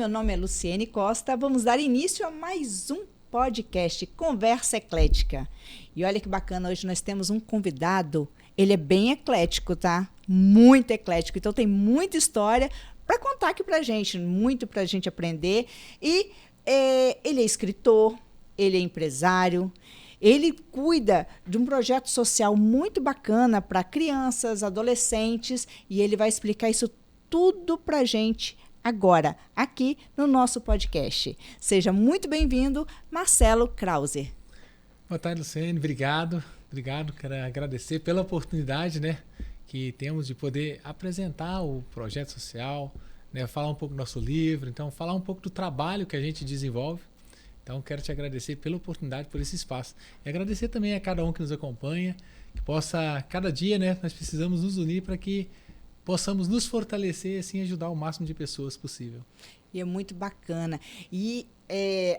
meu nome é Luciene Costa. Vamos dar início a mais um podcast Conversa Eclética. E olha que bacana, hoje nós temos um convidado, ele é bem eclético, tá? Muito eclético, então tem muita história para contar aqui pra gente, muito pra gente aprender. E ele é escritor, ele é empresário, ele cuida de um projeto social muito bacana para crianças, adolescentes, e ele vai explicar isso tudo pra gente agora, aqui no nosso podcast. Seja muito bem-vindo, Marcelo Krauser. Boa tarde, Luciene. Obrigado. Quero agradecer pela oportunidade, né, que temos de poder apresentar o projeto social, né, falar um pouco do nosso livro, então falar um pouco do trabalho que a gente desenvolve. Então, quero te agradecer pela oportunidade, por esse espaço. E agradecer também a cada um que nos acompanha, que possa, cada dia, né, nós precisamos nos unir para que possamos nos fortalecer e assim ajudar o máximo de pessoas possível. E é muito bacana. E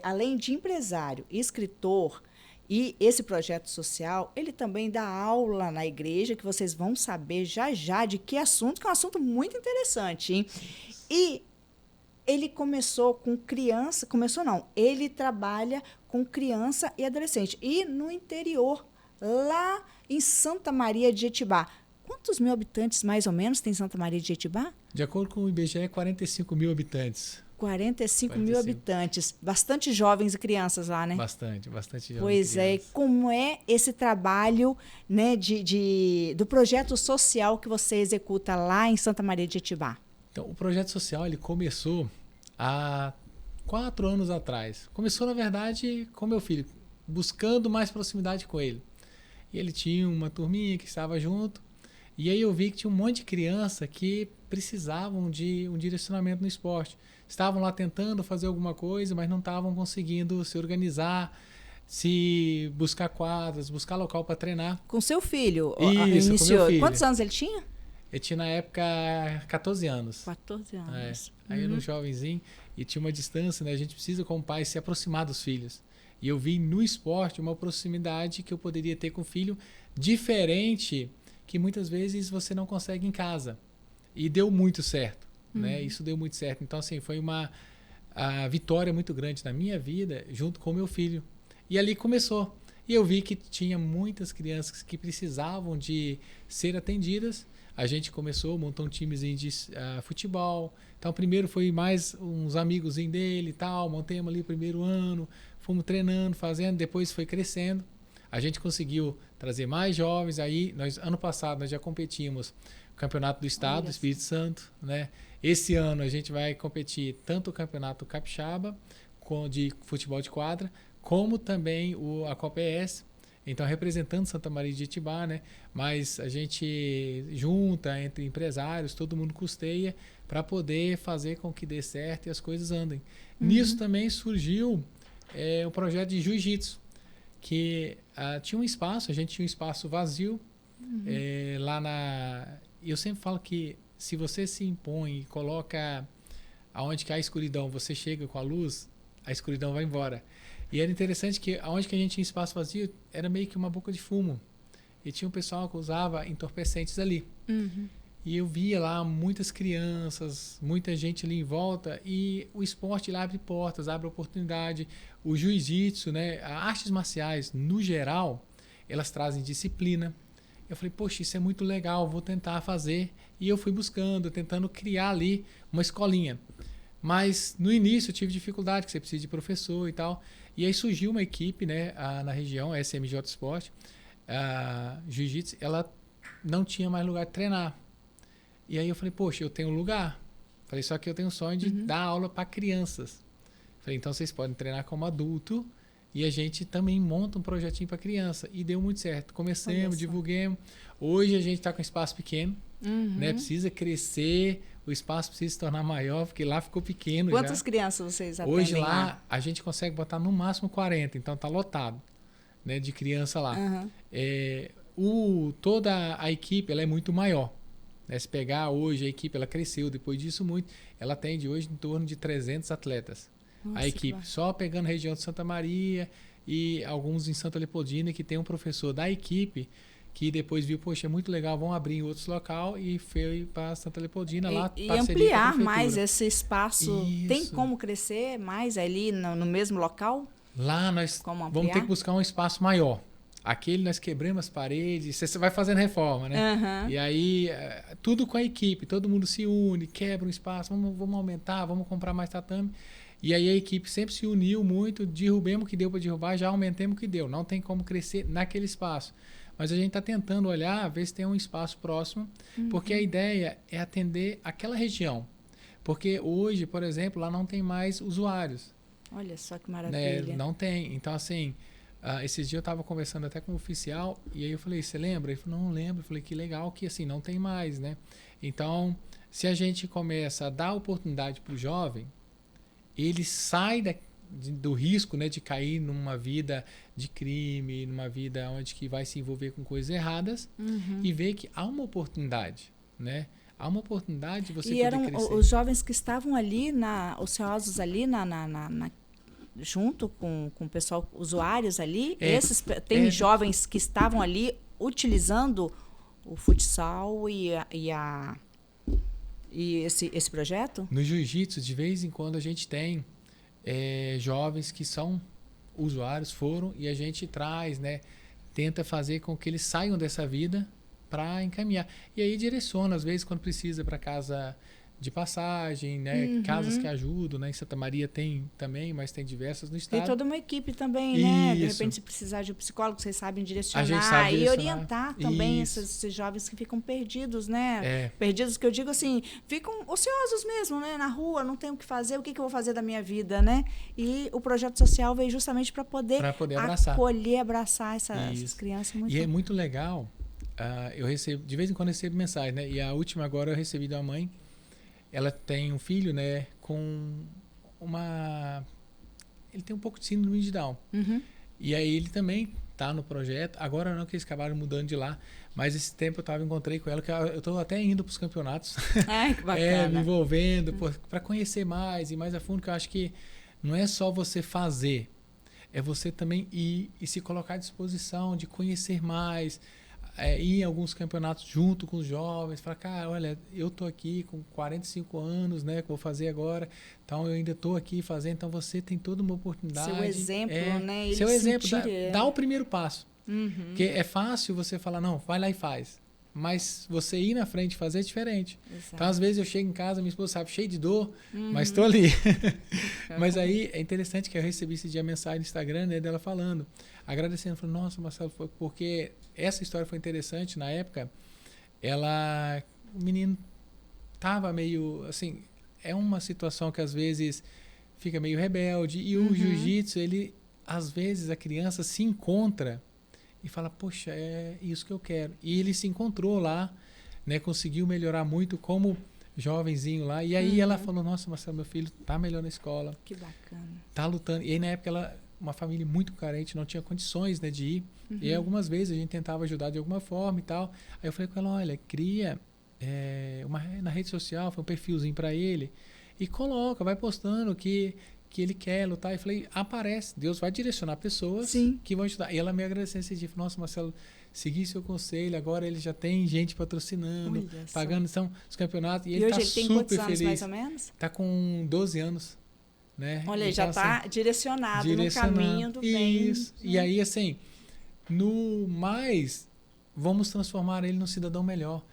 além de empresário, escritor e esse projeto social, ele também dá aula na igreja, que vocês vão saber já de que assunto, que é um assunto muito interessante, hein? E ele começou com criança, ele trabalha com criança e adolescente. E no interior, lá em Santa Maria de Jetibá. Quantos mil habitantes, mais ou menos, tem Santa Maria de Jetibá? De acordo com o IBGE, 45 mil habitantes. 45 mil habitantes. Bastante jovens e crianças lá, né? Bastante jovens. Pois é. Como é esse trabalho, né, do projeto social que você executa lá em Santa Maria de Jetibá? Então, o projeto social ele começou há 4 anos atrás. Começou, na verdade, com meu filho, buscando mais proximidade com ele. E ele tinha uma turminha que estava junto. E aí eu vi que tinha um monte de criança que precisavam de um direcionamento no esporte. Estavam lá tentando fazer alguma coisa, mas não estavam conseguindo se organizar, se buscar quadras, buscar local para treinar. Com seu filho? Isso, iniciou. com meu filho. Quantos anos ele tinha? Ele tinha, na época, 14 anos. 14 anos. Aí era um jovenzinho e tinha uma distância, né? A gente precisa, como pai, se aproximar dos filhos. E eu vi no esporte uma proximidade que eu poderia ter com o filho diferente que muitas vezes você não consegue em casa. E deu muito certo, né? Isso deu muito certo. Então, assim, foi a vitória muito grande na minha vida, junto com o meu filho. E ali começou. E eu vi que tinha muitas crianças que precisavam de ser atendidas. A gente começou, montou um timezinho de futebol. Então, primeiro foi mais uns amigos dele e tal. Montamos ali o primeiro ano, fomos treinando, fazendo, depois foi crescendo. A gente conseguiu trazer mais jovens. Aí, ano passado, nós já competimos no Campeonato do Estado, do Espírito Santo, né? Esse ano a gente vai competir tanto o Campeonato Capixaba, de futebol de quadra, como também a Copa ES. Então, representando Santa Maria de Jetibá, né? Mas a gente junta entre empresários, todo mundo custeia para poder fazer com que dê certo e as coisas andem. Nisso também surgiu o projeto de jiu-jitsu, que tinha um espaço, a gente tinha um espaço vazio lá eu sempre falo que se você se impõe e coloca aonde que há escuridão, você chega com a luz, a escuridão vai embora. E era interessante que aonde que a gente tinha espaço vazio era meio que uma boca de fumo. E tinha um pessoal que usava entorpecentes ali. E eu via lá muitas crianças, muita gente ali em volta, e o esporte lá abre portas, abre oportunidade. O jiu-jitsu, né, as artes marciais, no geral, elas trazem disciplina. Eu falei, poxa, isso é muito legal, vou tentar fazer. E eu fui buscando, tentando criar ali uma escolinha. Mas no início eu tive dificuldade, que você precisa de professor e tal. E aí surgiu uma equipe, né, na região, a SMJ Sport, a Jiu-Jitsu, ela não tinha mais lugar de treinar. E aí eu falei, poxa, eu tenho um lugar. Falei, só que eu tenho um sonho de dar aula para crianças. Falei, então vocês podem treinar como adulto e a gente também monta um projetinho para criança. E deu muito certo. Começamos, divulguemos. Hoje a gente está com espaço pequeno, né? Precisa crescer, o espaço precisa se tornar maior, porque lá ficou pequeno. Quantas crianças vocês atendem hoje lá? A gente consegue botar no máximo 40, então está lotado, né, de criança lá. Toda a equipe ela é muito maior. Né? Se pegar hoje a equipe, ela cresceu depois disso muito. Ela atende hoje em torno de 300 atletas. Nossa, a equipe, só pegando a região de Santa Maria e alguns em Santa Leopoldina, que tem um professor da equipe que depois viu, poxa, é muito legal, vamos abrir em outros local e foi para Santa Leopoldina lá. E ampliar mais esse espaço. Isso. Tem como crescer mais ali no mesmo local? Lá nós vamos ter que buscar um espaço maior. Aquele nós quebramos as paredes, você vai fazendo reforma, né? Uhum. E aí, tudo com a equipe, todo mundo se une, quebra um espaço, vamos aumentar, vamos comprar mais tatame. E aí a equipe sempre se uniu muito, derrubemos o que deu para derrubar, já aumentemos o que deu. Não tem como crescer naquele espaço. Mas a gente está tentando olhar, ver se tem um espaço próximo, porque a ideia é atender aquela região. Porque hoje, por exemplo, lá não tem mais usuários. Olha só que maravilha. Não tem. Então, assim, esses dias eu estava conversando até com o oficial, e aí eu falei, você lembra? Ele falou, não lembro. Eu falei, que legal que assim, não tem mais, né? Então, se a gente começa a dar oportunidade para o jovem, ele sai do risco, né, de cair numa vida de crime, numa vida onde que vai se envolver com coisas erradas, e ver que há uma oportunidade, né? Há uma oportunidade de você poder crescer. E eram os jovens que estavam ali, ociosos ali, junto com o pessoal, usuários ali. Tem jovens que estavam ali utilizando o futsal e esse projeto? No jiu-jitsu, de vez em quando, a gente tem jovens que são usuários, e a gente traz, né, tenta fazer com que eles saiam dessa vida para encaminhar. E aí direciona, às vezes, quando precisa, para casa de passagem, né? Casas que ajudam, né? Em Santa Maria tem também, mas tem diversas no estado. Tem toda uma equipe também, né? De repente, se precisar de um psicólogo, vocês sabem direcionar, a gente sabe direcionar. E orientar também esses jovens que ficam perdidos, né? Perdidos, que eu digo assim, ficam ociosos mesmo, né? Na rua, não tem o que fazer, o que eu vou fazer da minha vida, né? E o projeto social veio justamente para poder acolher, abraçar essas crianças. É muito legal. Eu recebo, de vez em quando eu recebo mensagem, né? E a última agora eu recebi da mãe. Ela tem um filho, né, ele tem um pouco de síndrome de Down. E aí ele também tá no projeto. Agora não, que eles acabaram mudando de lá, mas esse tempo eu encontrei com ela, que eu tô até indo para os campeonatos. Ai, que bacana. Me envolvendo, para conhecer mais e mais a fundo, que eu acho que não é só você fazer, é você também ir e se colocar à disposição de conhecer mais, ir em alguns campeonatos junto com os jovens, falar, cara, olha, eu tô aqui com 45 anos, né, que vou fazer agora, então eu ainda tô aqui fazendo, então você tem toda uma oportunidade. Seu exemplo, né? Seu exemplo, dá o primeiro passo. Porque é fácil você falar, não, vai lá e faz. Mas você ir na frente e fazer é diferente. Exato. Então, às vezes, eu chego em casa, minha esposa sabe, cheio de dor, mas estou ali. Mas aí, é interessante que eu recebi esse dia a mensagem no Instagram, né, dela falando, agradecendo, falando, nossa, Marcelo, porque essa história foi interessante. Na época, o menino estava meio, assim, é uma situação que, às vezes, fica meio rebelde. E o jiu-jitsu, às vezes, a criança se encontra e fala, poxa, é isso que eu quero. E ele se encontrou lá, né, conseguiu melhorar muito como jovenzinho lá. E aí ela falou, nossa, Marcelo, meu filho tá melhor na escola. Que bacana. Tá lutando. E aí, na época, uma família muito carente, não tinha condições, né, de ir. E aí, algumas vezes a gente tentava ajudar de alguma forma e tal. Aí eu falei com ela, olha, cria na rede social, foi um perfilzinho para ele, e coloca, vai postando que ele quer lutar. E falei, aparece, Deus vai direcionar pessoas que vão ajudar. E ela me agradeceu esse dia, falou, nossa, Marcelo, segui seu conselho, agora ele já tem gente patrocinando, pagando, são os campeonatos. E ele hoje tá ele tem super quantos anos, feliz. mais ou menos? Tá com 12 anos. Né? Olha, então, já está assim, direcionado no caminho do bem. Isso. E aí, assim, no mais, vamos transformar ele num cidadão melhor.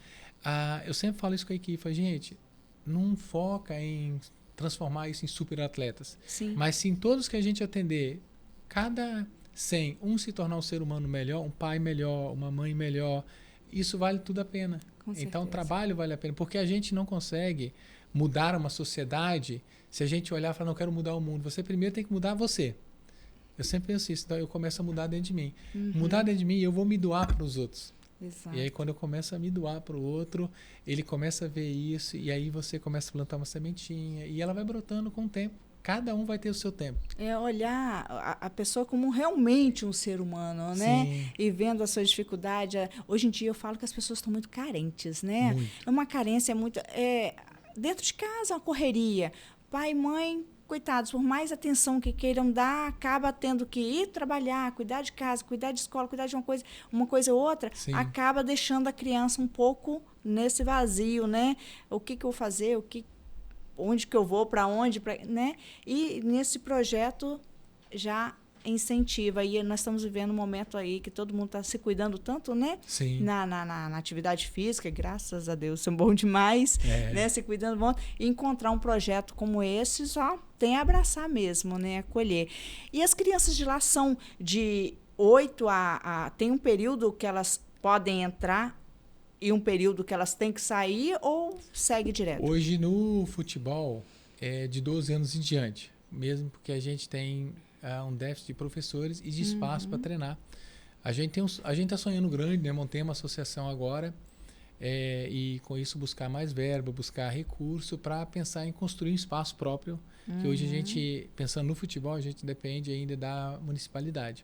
Eu sempre falo isso com a equipe, gente, não foca em transformar isso em super atletas. Mas sim, todos que a gente atender, cada 100, se tornar um ser humano melhor, um pai melhor, uma mãe melhor, isso vale tudo a pena. Então, o trabalho vale a pena, porque a gente não consegue mudar uma sociedade se a gente olhar e falar, não, eu quero mudar o mundo. Você primeiro tem que mudar você. Eu sempre penso isso, então eu começo a mudar dentro de mim. Mudar dentro de mim, eu vou me doar para os outros. Exato. E aí, quando eu começo a me doar para o outro, ele começa a ver isso, e aí você começa a plantar uma sementinha, e ela vai brotando com o tempo. Cada um vai ter o seu tempo. É olhar a pessoa como realmente um ser humano, né? Sim. E vendo a sua dificuldade. Hoje em dia eu falo que as pessoas estão muito carentes, né? É uma carência muito... dentro de casa, uma correria. Pai e mãe coitados, por mais atenção que queiram dar, acaba tendo que ir trabalhar, cuidar de casa, cuidar de escola, cuidar de uma coisa ou outra, Sim. acaba deixando a criança um pouco nesse vazio, né? O que eu vou fazer, onde que eu vou, para onde, né? E nesse projeto já incentiva. E nós estamos vivendo um momento aí que todo mundo está se cuidando tanto, né? Sim. Na atividade física, graças a Deus, são bom demais, né? Se cuidando bom. E encontrar um projeto como esse só tem a abraçar mesmo, né? Acolher. E as crianças de lá são de 8 tem um período que elas podem entrar e um período que elas têm que sair ou segue direto? Hoje no futebol é de 12 anos em diante, mesmo porque a gente tem um déficit de professores e de espaço para treinar. A gente está sonhando grande, né? Montei uma associação agora e com isso buscar mais verba, buscar recurso para pensar em construir um espaço próprio, que hoje a gente, pensando no futebol, a gente depende ainda da municipalidade.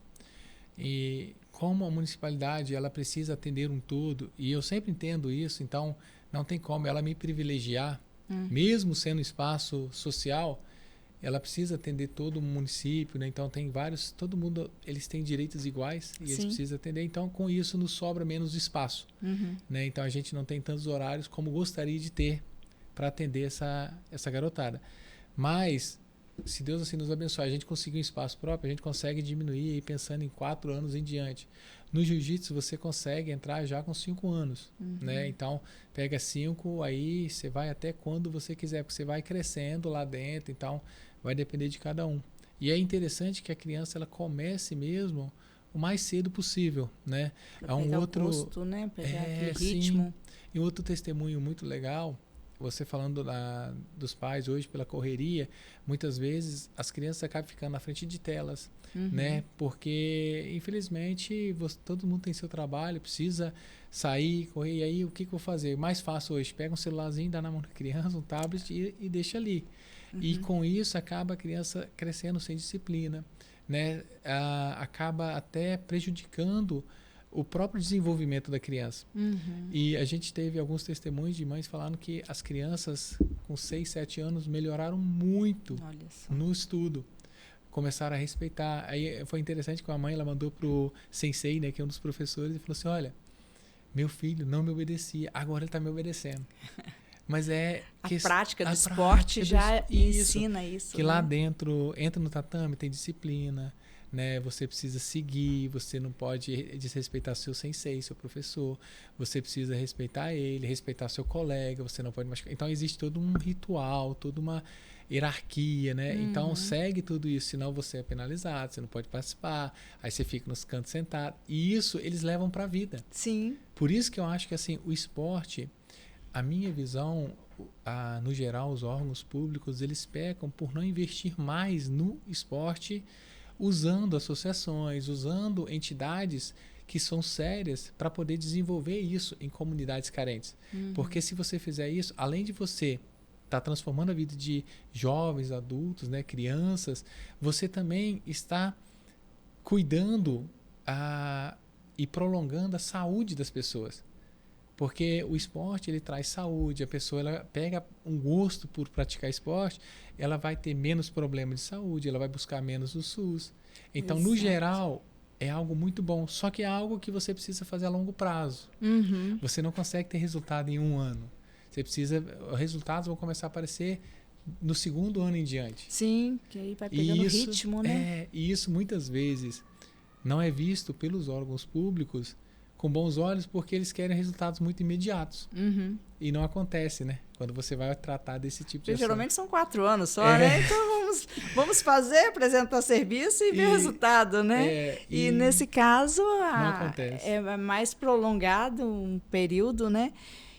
E como a municipalidade ela precisa atender um todo, e eu sempre entendo isso, então não tem como ela me privilegiar, mesmo sendo um espaço social, ela precisa atender todo o município, né? Então tem vários, todo mundo, eles têm direitos iguais e eles precisam atender, então com isso nos sobra menos espaço, né? Então a gente não tem tantos horários como gostaria de ter para atender essa garotada. Mas se Deus assim nos abençoar, a gente conseguir um espaço próprio, a gente consegue diminuir aí pensando em 4 anos em diante. No jiu-jitsu você consegue entrar já com 5 anos, né? Então pega 5, aí você vai até quando você quiser, porque você vai crescendo lá dentro, então vai depender de cada um. E é interessante que a criança ela comece mesmo o mais cedo possível, né? Pra pegar o gosto, né? Pegar aquele ritmo. Sim. E outro testemunho muito legal, você falando dos pais hoje pela correria, muitas vezes as crianças acabam ficando na frente de telas, né? Porque, infelizmente, todo mundo tem seu trabalho, precisa sair, correr, e aí o que eu vou fazer? Mais fácil hoje, pega um celularzinho, dá na mão da criança, um tablet e deixa ali. E com isso acaba a criança crescendo sem disciplina, né? Acaba até prejudicando o próprio desenvolvimento da criança. E a gente teve alguns testemunhos de mães falando que as crianças com 6, 7 anos melhoraram muito no estudo. Começaram a respeitar. Aí foi interessante que a mãe ela mandou pro sensei, né, que é um dos professores, e falou assim, olha, meu filho não me obedecia, agora ele está me obedecendo. Mas a prática do esporte já ensina isso. Que lá dentro, entra no tatame, tem disciplina, né? Você precisa seguir, você não pode desrespeitar seu sensei, seu professor, você precisa respeitar ele, respeitar seu colega, você não pode machucar. Então existe todo um ritual, toda uma hierarquia, né? Então segue tudo isso, senão você é penalizado, você não pode participar, aí você fica nos cantos sentado. E isso eles levam para a vida. Sim. Por isso que eu acho que assim, o esporte, a minha visão, no geral, os órgãos públicos, eles pecam por não investir mais no esporte, usando associações, usando entidades que são sérias para poder desenvolver isso em comunidades carentes. Porque se você fizer isso, além de você estar transformando a vida de jovens, adultos, né, crianças, você também está cuidando e prolongando a saúde das pessoas. Porque o esporte ele traz saúde, a pessoa ela pega um gosto por praticar esporte, ela vai ter menos problema de saúde, ela vai buscar menos o SUS. Então, no geral, é algo muito bom, só que é algo que você precisa fazer a longo prazo. Você não consegue ter resultado em 1 ano. Você precisa, os resultados vão começar a aparecer no 2º ano em diante. Sim, que aí vai pegando ritmo, né? E isso muitas vezes não é visto pelos órgãos públicos com bons olhos, porque eles querem resultados muito imediatos. E não acontece, né? Quando você vai tratar desse tipo de ação. Geralmente são 4 anos só, né? Então vamos fazer, apresentar serviço e ver resultado, né? E nesse caso é mais prolongado um período, né?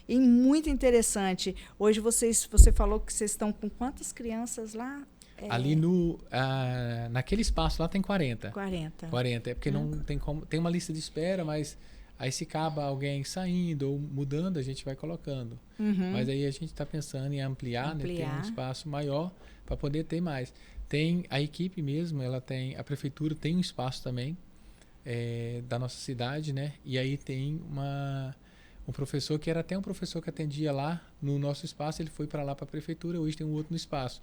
E muito interessante. Hoje você falou que vocês estão com quantas crianças lá? Ali naquele espaço lá tem 40. 40, é porque não tem como. Tem uma lista de espera, mas aí se acaba alguém saindo ou mudando, a gente vai colocando. Mas aí a gente está pensando em ampliar. Né? Ter um espaço maior para poder ter mais. Tem a equipe mesmo, a prefeitura tem um espaço também da nossa cidade, né? E aí tem um professor que era até um professor que atendia lá no nosso espaço, ele foi para lá para a prefeitura, hoje tem um outro no espaço.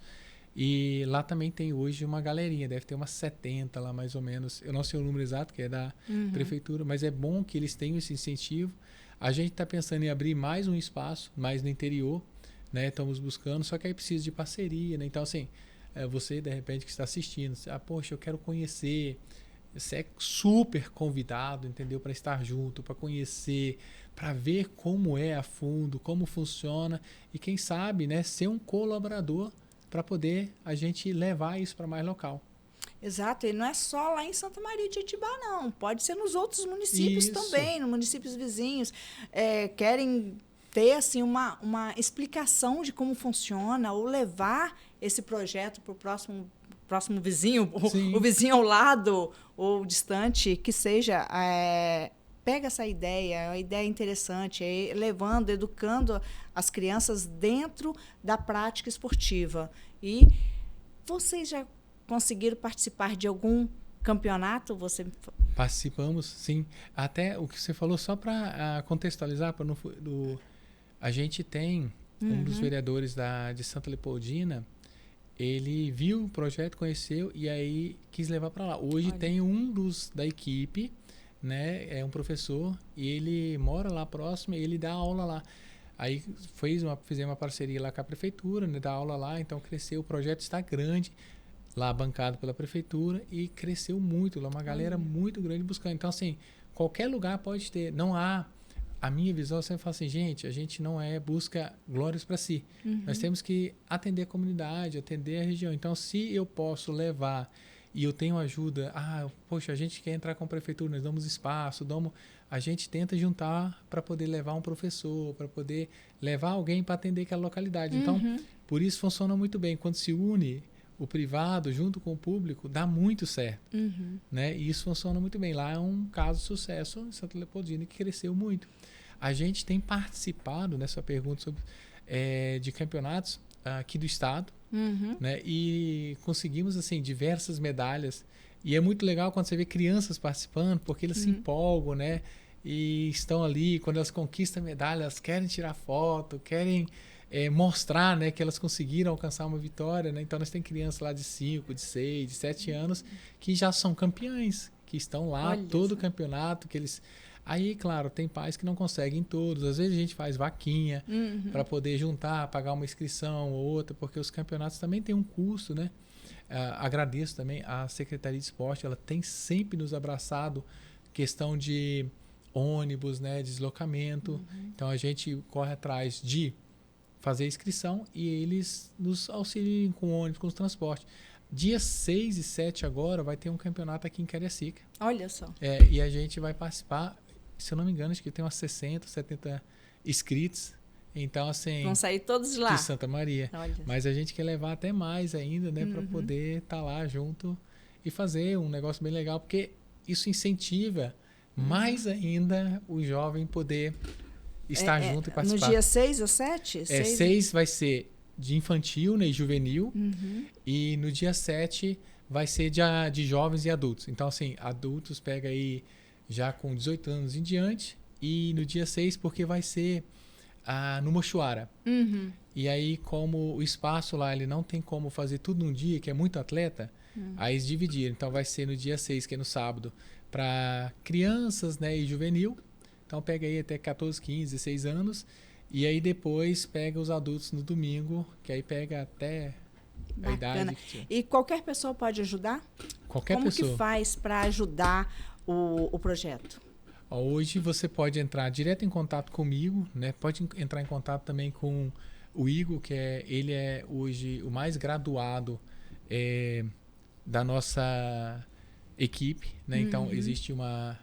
E lá também tem hoje uma galerinha, deve ter umas 70 lá mais ou menos. Eu não sei o número exato, que é da prefeitura, mas é bom que eles tenham esse incentivo. A gente está pensando em abrir mais um espaço, mais no interior, né? Estamos buscando, só que aí precisa de parceria, né? Então, assim, você, de repente, que está assistindo, poxa, eu quero conhecer. Você é super convidado, entendeu? Para estar junto, para conhecer, para ver como é a fundo, como funciona e quem sabe, né, ser um colaborador para poder a gente levar isso para mais local. Exato, e não é só lá em Santa Maria de Itibá, não. Pode ser nos outros municípios também, nos municípios vizinhos. Querem ter assim, uma explicação de como funciona ou levar esse projeto para o próximo vizinho, o vizinho ao lado ou distante, que seja, pega essa ideia, é uma ideia interessante, levando, educando as crianças dentro da prática esportiva. E vocês já conseguiram participar de algum campeonato? Participamos, sim. Até o que você falou, só para contextualizar, a gente tem um dos vereadores de Santa Leopoldina. Ele viu o projeto, conheceu e aí quis levar para lá. Hoje tem um da equipe, né? É um professor e ele mora lá próximo e ele dá aula lá. Aí fizemos uma parceria lá com a prefeitura, né? Dá aula lá, então cresceu. O projeto está grande, lá bancado pela prefeitura e cresceu muito. Lá uma galera muito grande buscando. Então, assim, qualquer lugar pode ter. Não há... A minha visão sempre fala assim, gente, a gente não busca glórias para si. Nós temos que atender a comunidade, atender a região. Então, se eu posso levar e eu tenho ajuda, poxa, a gente quer entrar com a prefeitura, nós damos espaço, a gente tenta juntar para poder levar um professor, para poder levar alguém para atender aquela localidade. Então, por isso funciona muito bem. Quando se une o privado junto com o público, dá muito certo. Né? E isso funciona muito bem. Lá é um caso de sucesso em Santa Leopoldina que cresceu muito. A gente tem participado nessa pergunta sobre, de campeonatos aqui do estado, né? E conseguimos assim diversas medalhas. E é muito legal quando você vê crianças participando, porque eles se empolgam, né? E estão ali, quando elas conquistam a medalha, elas querem tirar foto, querem mostrar, né, que elas conseguiram alcançar uma vitória, né? Então nós temos crianças lá de 5, de 6, de 7 anos que já são campeões, que estão lá todo o campeonato, que eles... Aí, claro, tem pais que não conseguem todos. Às vezes a gente faz vaquinha para poder juntar, pagar uma inscrição ou outra, porque os campeonatos também têm um custo, né? Agradeço também a Secretaria de Esporte, ela tem sempre nos abraçado questão de ônibus, né, deslocamento. Então a gente corre atrás de fazer a inscrição e eles nos auxiliam com ônibus, com os transportes. Dia 6 e 7 agora vai ter um campeonato aqui em Cariacica. Olha só. E a gente vai participar, se eu não me engano, acho que tem umas 60, 70 inscritos. Então, assim... Vão sair todos lá. De Santa Maria. Olha. Mas a gente quer levar até mais ainda, né? Para poder estar lá junto e fazer um negócio bem legal. Porque isso incentiva mais ainda o jovem poder estar junto e participar. No dia 6 ou 7? 6 vai ser de infantil, né, e juvenil. E no dia 7 vai ser de jovens e adultos. Então, assim, adultos pega aí já com 18 anos em diante. E no dia 6, porque vai ser no Mochuara. E aí, como o espaço lá, ele não tem como fazer tudo num dia, que é muito atleta, aí eles dividiram. Então, vai ser no dia 6, que é no sábado, para crianças, né, e juvenil. Então, pega aí até 14, 15, 16 anos. E aí, depois, pega os adultos no domingo, que aí pega até... Bacana. A idade que... E qualquer pessoa pode ajudar? Qualquer Como pessoa. Como que faz para ajudar o projeto? Hoje você pode entrar direto em contato comigo, né? Pode entrar em contato também com o Igor, que ele é hoje o mais graduado da nossa equipe, né? Então existe uma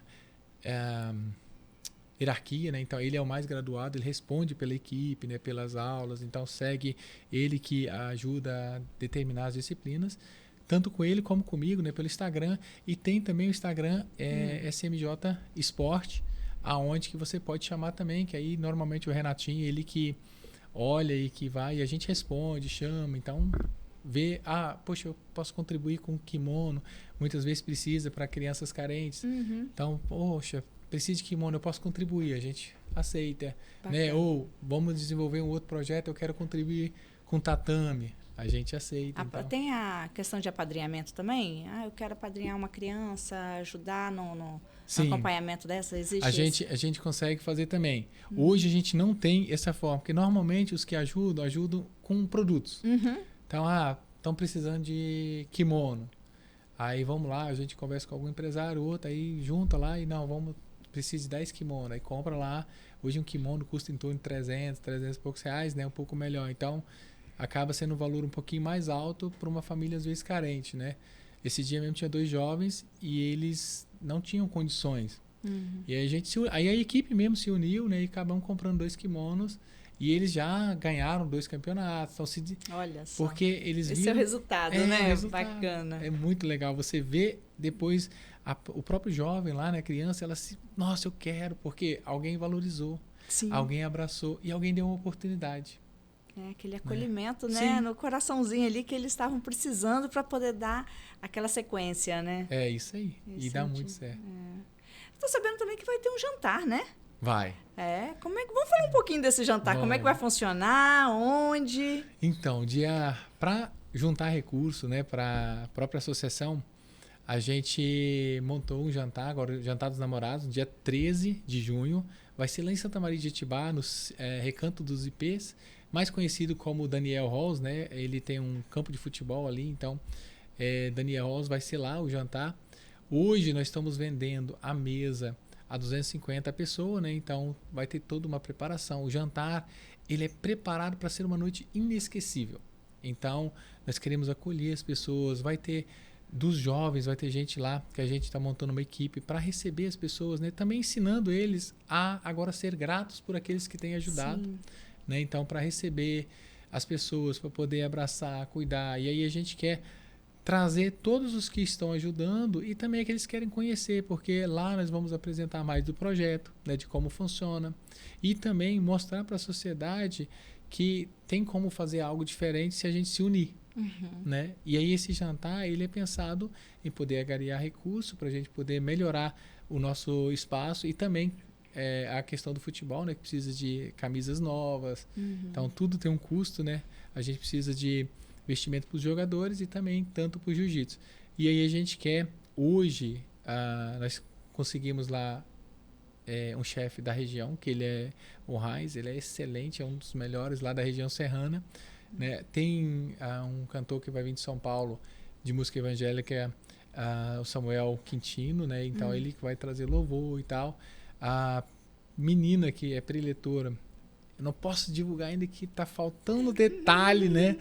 hierarquia, né? Então ele é o mais graduado, ele responde pela equipe, né? Pelas aulas, então segue ele que ajuda a determinar as disciplinas, tanto com ele como comigo, né? Pelo Instagram. E tem também o Instagram SMJ Esporte, aonde que você pode chamar também, que aí normalmente o Renatinho, ele que olha e que vai, e a gente responde, chama, então vê, poxa, eu posso contribuir com kimono, muitas vezes precisa para crianças carentes, então, poxa, precisa de kimono, eu posso contribuir, a gente aceita, né? Ou vamos desenvolver um outro projeto, eu quero contribuir com tatame, a gente aceita. Então. Tem a questão de apadrinhamento também? Eu quero apadrinhar uma criança, ajudar no acompanhamento dessa? Existe a gente consegue fazer também. Hoje a gente não tem essa forma, porque normalmente os que ajudam com produtos. Então, estão precisando de kimono. Aí vamos lá, a gente conversa com algum empresário, outro, aí junta lá e precisa de 10 kimonos. Aí compra lá. Hoje um kimono custa em torno de 300 e poucos reais, né? Um pouco melhor. Então, acaba sendo um valor um pouquinho mais alto para uma família, às vezes, carente, né? Esse dia mesmo tinha 2 jovens e eles não tinham condições. E aí a equipe mesmo se uniu, né? E acabamos comprando 2 kimonos. E eles já ganharam 2 campeonatos. Então, olha só. Porque eles viram... Esse é o resultado, né? Bacana. É muito legal. Você vê depois o próprio jovem lá, né? Criança, nossa, eu quero. Porque alguém valorizou. Sim. Alguém abraçou. E alguém deu uma oportunidade. Aquele acolhimento, né? Sim. No coraçãozinho ali que eles estavam precisando para poder dar aquela sequência, né? É isso aí. E dá muito certo. Estou sabendo também que vai ter um jantar, né? Vai. Vamos falar um pouquinho desse jantar. Como é que vai funcionar? Onde? Então, para juntar recurso, né, para a própria associação, a gente montou um jantar, agora o Jantar dos Namorados, dia 13 de junho. Vai ser lá em Santa Maria de Itibá, no Recanto dos IPs, mais conhecido como Daniel Halls, né? Ele tem um campo de futebol ali, então Daniel Halls vai ser lá o jantar. Hoje nós estamos vendendo a mesa a 250 pessoas, né? Então vai ter toda uma preparação. O jantar, ele é preparado para ser uma noite inesquecível. Então nós queremos acolher as pessoas, vai ter dos jovens, vai ter gente lá que a gente está montando uma equipe para receber as pessoas, né? Também ensinando eles a agora ser gratos por aqueles que têm ajudado, né? Então para receber as pessoas, para poder abraçar, cuidar, e aí a gente quer trazer todos os que estão ajudando e também aqueles que querem conhecer, porque lá nós vamos apresentar mais do projeto, né, de como funciona, e também mostrar para a sociedade que tem como fazer algo diferente se a gente se unir. Né? E aí esse jantar ele é pensado em poder agariar recurso para a gente poder melhorar o nosso espaço e também a questão do futebol, né, que precisa de camisas novas. Então tudo tem um custo, né? A gente precisa de investimento para os jogadores e também tanto para o jiu-jitsu. E aí a gente quer, hoje, nós conseguimos lá um chefe da região, que ele é o Raiz, ele é excelente, é um dos melhores lá da região serrana. Né? Tem um cantor que vai vir de São Paulo, de música evangélica, o Samuel Quintino, né? Então ele que vai trazer louvor e tal. A menina que é preletora, eu não posso divulgar ainda que está faltando detalhe, né?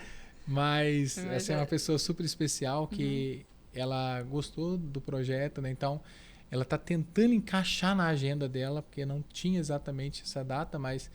Mas essa é uma pessoa super especial que ela gostou do projeto, né? Então ela está tentando encaixar na agenda dela, porque não tinha exatamente essa data, mas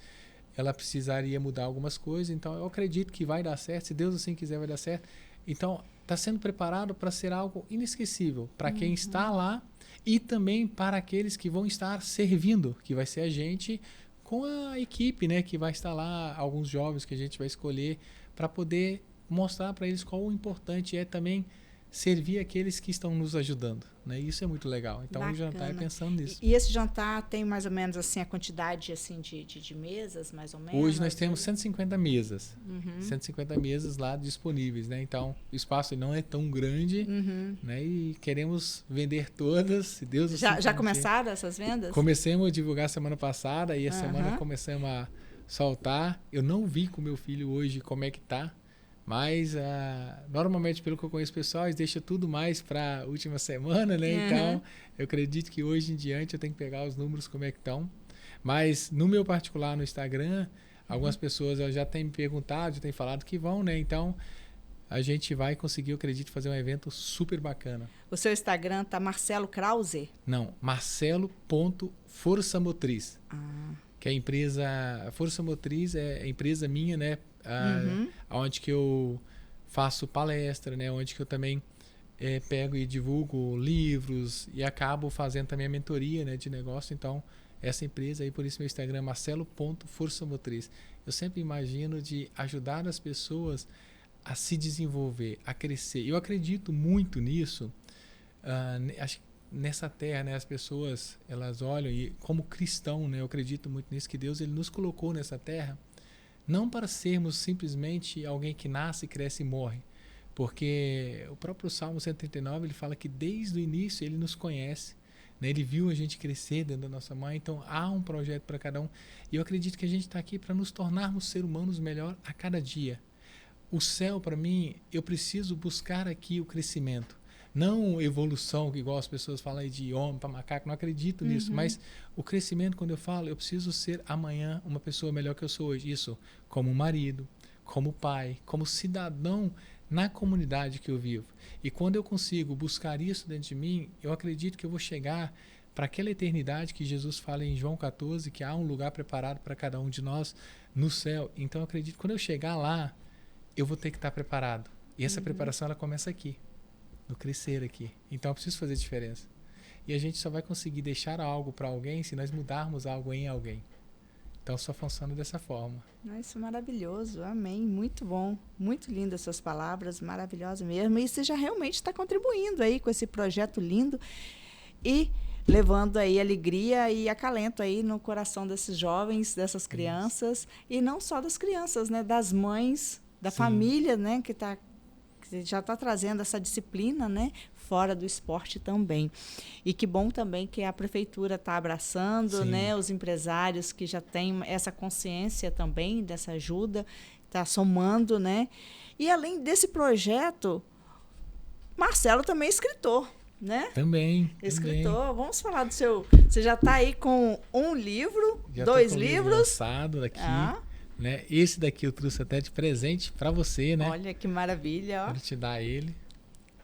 ela precisaria mudar algumas coisas. Então eu acredito que vai dar certo, se Deus assim quiser vai dar certo. Então está sendo preparado para ser algo inesquecível para quem está lá e também para aqueles que vão estar servindo, que vai ser a gente com a equipe, né, que vai estar lá, alguns jovens que a gente vai escolher para poder mostrar para eles qual o importante é também servir aqueles que estão nos ajudando, né? Isso é muito legal. Então Bacana. o jantar é pensando nisso. E esse jantar tem mais ou menos assim a quantidade assim de mesas, mais ou menos? Hoje nós temos 150 mesas. 150 mesas lá disponíveis, né? Então o espaço não é tão grande, né? E queremos vender todas, se Deus assim já começaram essas vendas? Comecemos a divulgar semana passada e a semana começamos a soltar. Eu não vi com meu filho hoje como é que tá. Mas, normalmente, pelo que eu conheço pessoal, eles deixam tudo mais para a última semana, né? Então, eu acredito que hoje em diante eu tenho que pegar os números como é que estão. Mas, no meu particular, no Instagram, algumas pessoas já têm me perguntado, já têm falado que vão, né? Então, a gente vai conseguir, eu acredito, fazer um evento super bacana. O seu Instagram tá Marcelo Krause? Não, marcelo.forçamotriz. Que é a empresa... A Força Motriz é a empresa minha, né? Onde que eu faço palestra, né? Onde que eu também pego e divulgo livros e acabo fazendo também a mentoria, né, de negócio. Então, essa empresa aí, por isso meu Instagram é marcelo.forçamotriz. Eu sempre imagino de ajudar as pessoas a se desenvolver, a crescer. Eu acredito muito nisso. Acho que nessa terra, né, as pessoas, elas olham e como cristão, né, eu acredito muito nisso, que Deus ele nos colocou nessa terra Não para sermos simplesmente alguém que nasce, cresce e morre. Porque o próprio Salmo 139, ele fala que desde o início ele nos conhece, né? Ele viu a gente crescer dentro da nossa mãe, então há um projeto para cada um. E eu acredito que a gente está aqui para nos tornarmos seres humanos melhor a cada dia. O céu, para mim, eu preciso buscar aqui o crescimento. Não evolução, igual as pessoas falam aí de homem para macaco, não acredito nisso. Mas o crescimento, quando eu falo, eu preciso ser amanhã uma pessoa melhor que eu sou hoje. Isso como marido, como pai, como cidadão na comunidade que eu vivo. E quando eu consigo buscar isso dentro de mim, eu acredito que eu vou chegar para aquela eternidade que Jesus fala em João 14, que há um lugar preparado para cada um de nós no céu. Então eu acredito que quando eu chegar lá, eu vou ter que estar preparado. E essa preparação ela começa aqui, no crescer aqui. Então eu preciso fazer diferença. E a gente só vai conseguir deixar algo para alguém se nós mudarmos algo em alguém. Então só funciona dessa forma. Isso é maravilhoso, amém, muito bom, muito lindo essas palavras, maravilhosa mesmo. E você já realmente está contribuindo aí com esse projeto lindo e levando aí alegria e acalento aí no coração desses jovens, dessas crianças, e não só das crianças, né, das mães, da família, né, que já está trazendo essa disciplina, né, fora do esporte também. E que bom também que a prefeitura está abraçando, né, os empresários que já têm essa consciência também dessa ajuda, está somando, né. E além desse projeto, Marcelo também é escritor, né? Também. Escritor. Vamos falar do seu... Você já está aí com um livro, já 2 tô com livros. Livro lançado daqui. Né? Esse daqui eu trouxe até de presente para você, né? Olha que maravilha, ó. Quero te dar ele.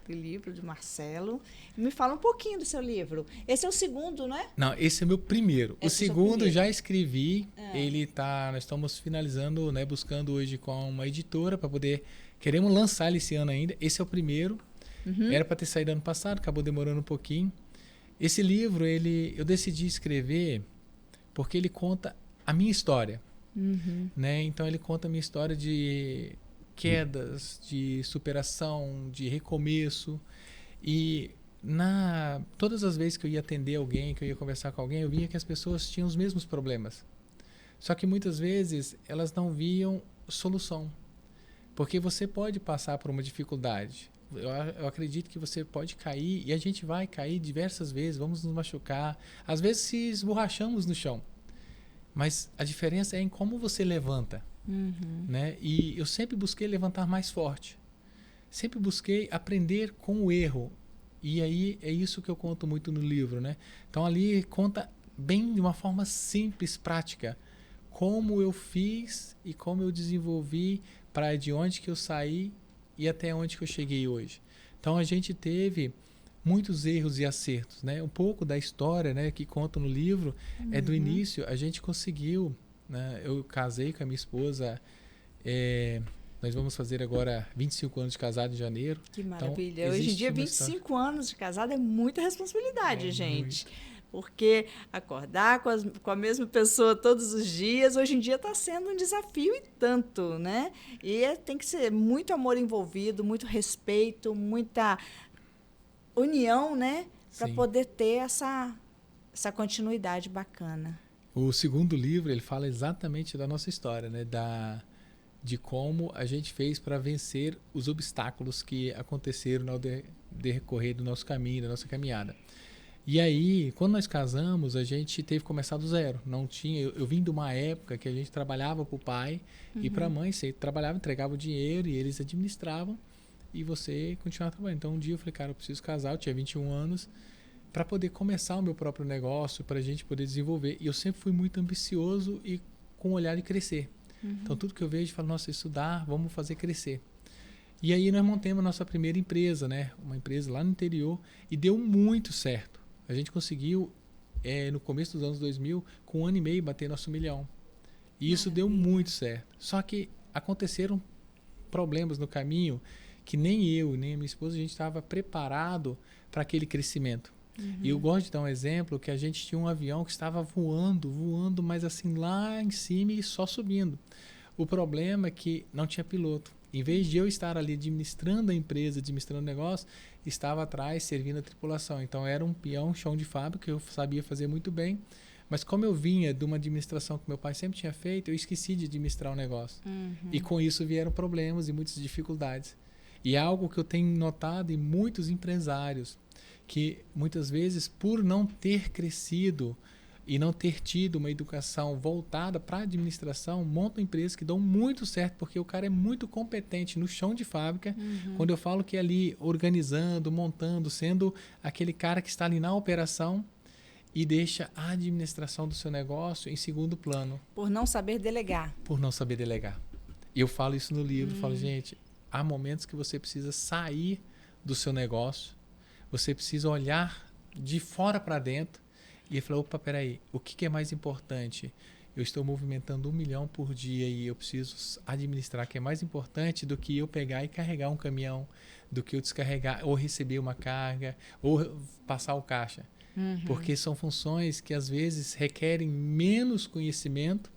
O livro de Marcelo. Me fala um pouquinho do seu livro. Esse é o segundo, né? Não, esse é meu primeiro. Esse o é o segundo primeiro. já escrevi. Ele tá, nós estamos finalizando, né, buscando hoje com uma editora para poder, queremos lançar ele esse ano ainda. Esse é o primeiro. Era para ter saído ano passado, acabou demorando um pouquinho. Esse livro, eu decidi escrever porque ele conta a minha história. Né? Então ele conta a minha história de quedas, de superação, de recomeço. E todas as vezes que eu ia atender alguém, que eu ia conversar com alguém, eu via que as pessoas tinham os mesmos problemas. Só que muitas vezes elas não viam solução. Porque você pode passar por uma dificuldade. Eu acredito que você pode cair, e a gente vai cair diversas vezes, vamos nos machucar. Às vezes se esborrachamos no chão. Mas a diferença é em como você levanta. Né? E eu sempre busquei levantar mais forte. Sempre busquei aprender com o erro. E aí é isso que eu conto muito no livro. Né? Então ali conta bem de uma forma simples, prática, como eu fiz e como eu desenvolvi para de onde que eu saí e até onde que eu cheguei hoje. Então a gente teve muitos erros e acertos, né? Um pouco da história, né, que conto no livro é do início. A gente conseguiu, né? Eu casei com a minha esposa, nós vamos fazer agora 25 anos de casado em janeiro. Que maravilha. Então, hoje em dia 25 anos de casado é muita responsabilidade, gente. Muito. Porque acordar com a mesma pessoa todos os dias, hoje em dia está sendo um desafio e tanto, né? E tem que ser muito amor envolvido, muito respeito, muita união, né? Para poder ter essa continuidade bacana. O segundo livro, ele fala exatamente da nossa história, né? De como a gente fez para vencer os obstáculos que aconteceram no decorrer do nosso caminho, da nossa caminhada. E aí, quando nós casamos, a gente teve que começar do zero. Não tinha, eu vim de uma época que a gente trabalhava para o pai e para a mãe. Você trabalhava, entregava o dinheiro e eles administravam e você continuava trabalhando. Então, um dia eu falei, cara, eu preciso casar, eu tinha 21 anos, para poder começar o meu próprio negócio, para a gente poder desenvolver. E eu sempre fui muito ambicioso e com o olhar de crescer. Então, tudo que eu vejo, eu falo, nossa, estudar, vamos fazer crescer. E aí nós montamos a nossa primeira empresa, né? Uma empresa lá no interior, e deu muito certo. A gente conseguiu, no começo dos anos 2000, com 1 ano e meio, bater nosso 1 milhão. E isso deu muito certo. Só que aconteceram problemas no caminho que nem eu, nem a minha esposa, a gente estava preparado para aquele crescimento. E eu gosto de dar um exemplo que a gente tinha um avião que estava voando, mas assim lá em cima e só subindo. O problema é que não tinha piloto. Em vez de eu estar ali administrando a empresa, administrando o negócio, estava atrás servindo a tripulação. Então era um peão, chão de fábrica, que eu sabia fazer muito bem, Mas como eu vinha de uma administração que meu pai sempre tinha feito, eu esqueci de administrar o negócio. E com isso vieram problemas e muitas dificuldades. E é algo que eu tenho notado em muitos empresários, que muitas vezes, por não ter crescido e não ter tido uma educação voltada para a administração, montam empresas que dão muito certo, porque o cara é muito competente no chão de fábrica. Quando eu falo que é ali organizando, montando, sendo aquele cara que está ali na operação e deixa a administração do seu negócio em segundo plano. Por não saber delegar. Por não saber delegar. E eu falo isso no livro, falo, gente, há momentos que você precisa sair do seu negócio, você precisa olhar de fora para dentro e falar, opa, peraí, o que é mais importante? Eu estou movimentando 1 milhão por dia e eu preciso administrar, que é mais importante do que eu pegar e carregar um caminhão, do que eu descarregar ou receber uma carga ou passar o caixa. Porque são funções que às vezes requerem menos conhecimento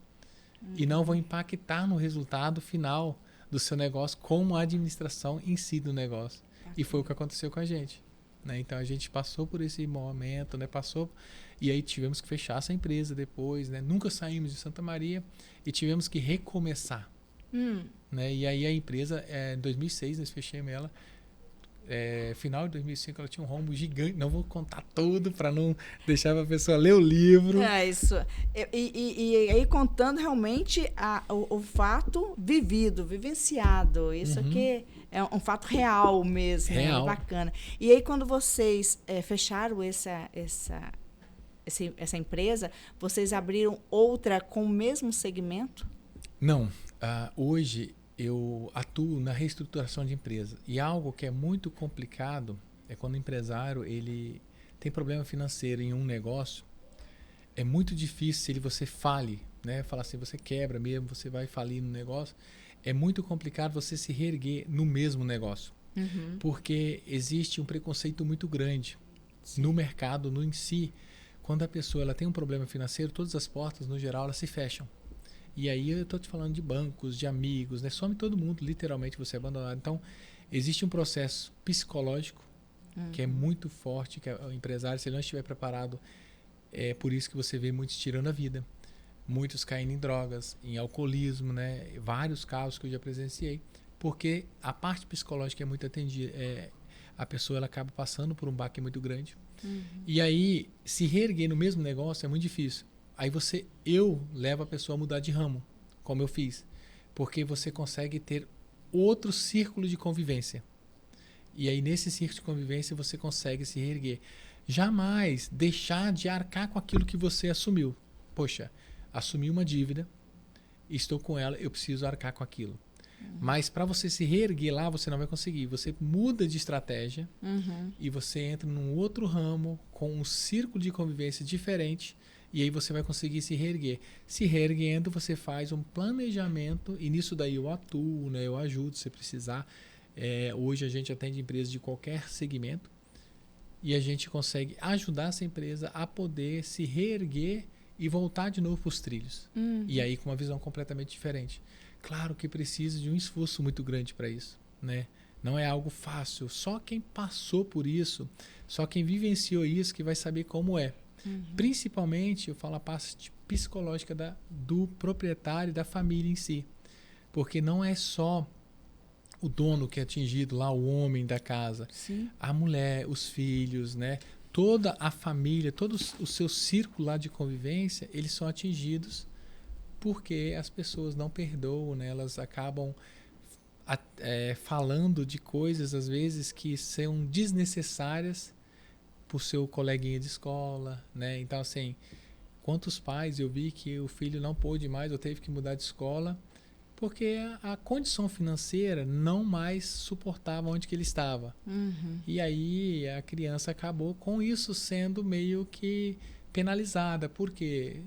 e não vão impactar no resultado final do seu negócio como a administração em si do negócio. E foi o que aconteceu com a gente. Né? Então a gente passou por esse momento, né? E aí tivemos que fechar essa empresa depois, né? Nunca saímos de Santa Maria e tivemos que recomeçar. Né? E aí a empresa, em 2006 nós fechamos ela, final de 2005 ela tinha um rombo gigante, não vou contar tudo para não deixar a pessoa ler o livro. É isso. E aí contando realmente o fato vivenciado, isso aqui é um fato real mesmo, real. Bacana. E aí quando vocês fecharam essa empresa, vocês abriram outra com o mesmo segmento? Não, hoje eu atuo na reestruturação de empresa. E algo que é muito complicado é quando o empresário ele tem problema financeiro em um negócio. É muito difícil se você fale, né? Falar assim, você quebra mesmo, você vai falir no negócio. É muito complicado você se reerguer no mesmo negócio. Porque existe um preconceito muito grande no mercado, no em si. Quando a pessoa ela tem um problema financeiro, todas as portas, no geral, elas se fecham. E aí eu estou te falando de bancos, de amigos, né? Some todo mundo, literalmente você é abandonado. Então, existe um processo psicológico que é muito forte, que o empresário, se ele não estiver preparado, é por isso que você vê muitos tirando a vida. Muitos caindo em drogas, em alcoolismo, né? Vários casos que eu já presenciei. Porque a parte psicológica é muito atendida. A pessoa ela acaba passando por um baque muito grande. E aí, se reerguer no mesmo negócio é muito difícil. Aí eu levo a pessoa a mudar de ramo, como eu fiz. Porque você consegue ter outro círculo de convivência. E aí nesse círculo de convivência você consegue se reerguer. Jamais deixar de arcar com aquilo que você assumiu. Poxa, assumi uma dívida, estou com ela, eu preciso arcar com aquilo. Mas para você se reerguer lá, você não vai conseguir. Você muda de estratégia e você entra num outro ramo com um círculo de convivência diferente. E aí você vai conseguir se reerguer. Se reerguendo, você faz um planejamento e nisso daí eu atuo, né? Eu ajudo se precisar. Hoje a gente atende empresas de qualquer segmento e a gente consegue ajudar essa empresa a poder se reerguer e voltar de novo para os trilhos. E aí com uma visão completamente diferente. Claro que precisa de um esforço muito grande para isso, né? Não é algo fácil. Só quem passou por isso, só quem vivenciou isso que vai saber como é. Principalmente, eu falo a parte psicológica do proprietário e da família em si. Porque não é só o dono que é atingido lá, o homem da casa. Sim. A mulher, os filhos, né? Toda a família, todo o seu círculo lá de convivência, eles são atingidos porque as pessoas não perdoam, né? Elas acabam falando de coisas, às vezes, que são desnecessárias por seu coleguinha de escola, né? Então, assim, quantos pais eu vi que o filho não pôde mais ou teve que mudar de escola porque a condição financeira não mais suportava onde que ele estava. E aí a criança acabou com isso sendo meio que penalizada, porque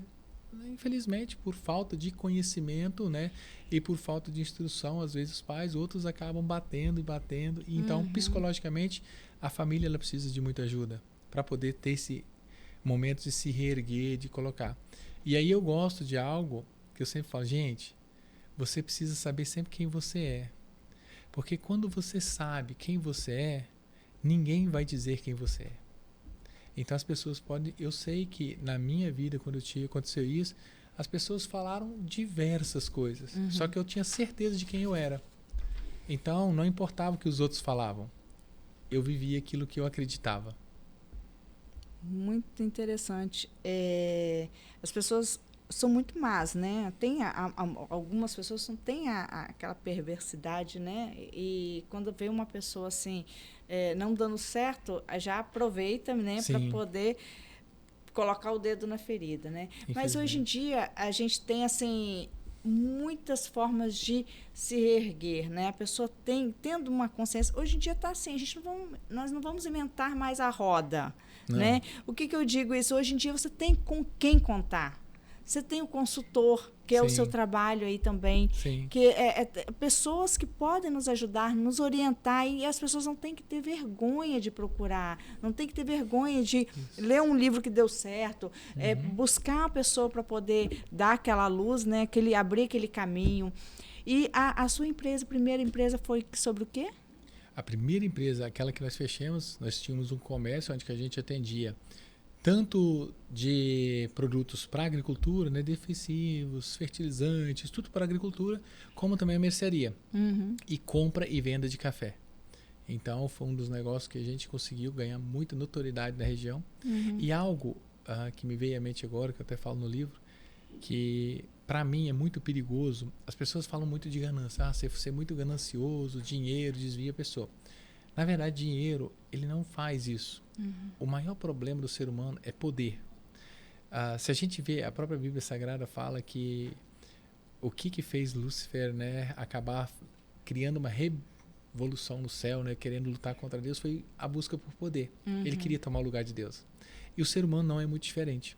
infelizmente por falta de conhecimento, né, e por falta de instrução, às vezes os pais, outros acabam batendo e então psicologicamente a família ela precisa de muita ajuda para poder ter esse momento de se reerguer, de colocar. E aí eu gosto de algo que eu sempre falo, gente, você precisa saber sempre quem você é. Porque quando você sabe quem você é, ninguém vai dizer quem você é. Então as pessoas podem... Eu sei que na minha vida, quando aconteceu isso, as pessoas falaram diversas coisas. Só que eu tinha certeza de quem eu era. Então não importava o que os outros falavam. Eu vivia aquilo que eu acreditava. Muito interessante. As pessoas são muito más, né? Tem algumas pessoas não têm aquela perversidade, né? E quando vê uma pessoa assim não dando certo, já aproveita, né, para poder colocar o dedo na ferida, né? Mas hoje em dia a gente tem assim muitas formas de se reerguer, né? A pessoa tendo uma consciência. Hoje em dia está assim, nós não vamos inventar mais a roda, né? O que eu digo isso? Hoje em dia você tem com quem contar. Você tem o consultor, que é o seu trabalho aí também, que é pessoas que podem nos ajudar, nos orientar, e as pessoas não têm que ter vergonha de procurar, não tem que ter vergonha de ler um livro que deu certo, buscar uma pessoa para poder dar aquela luz, né, abrir aquele caminho. E a sua empresa, a primeira empresa, foi sobre o quê? A primeira empresa, aquela que nós fechamos, nós tínhamos um comércio onde que a gente atendia tanto de produtos para agricultura, né, defensivos, fertilizantes, tudo para agricultura, como também a mercearia. E compra e venda de café. Então, foi um dos negócios que a gente conseguiu ganhar muita notoriedade na região. E algo que me veio à mente agora, que eu até falo no livro, que para mim é muito perigoso. As pessoas falam muito de ganância. Você é muito ganancioso, dinheiro desvia a pessoa. Na verdade, dinheiro, ele não faz isso. O maior problema do ser humano é poder. Se a gente vê, a própria Bíblia Sagrada fala que o que fez Lúcifer, né, acabar criando uma revolução no céu, né, querendo lutar contra Deus, foi a busca por poder. Ele queria tomar o lugar de Deus. E o ser humano não é muito diferente.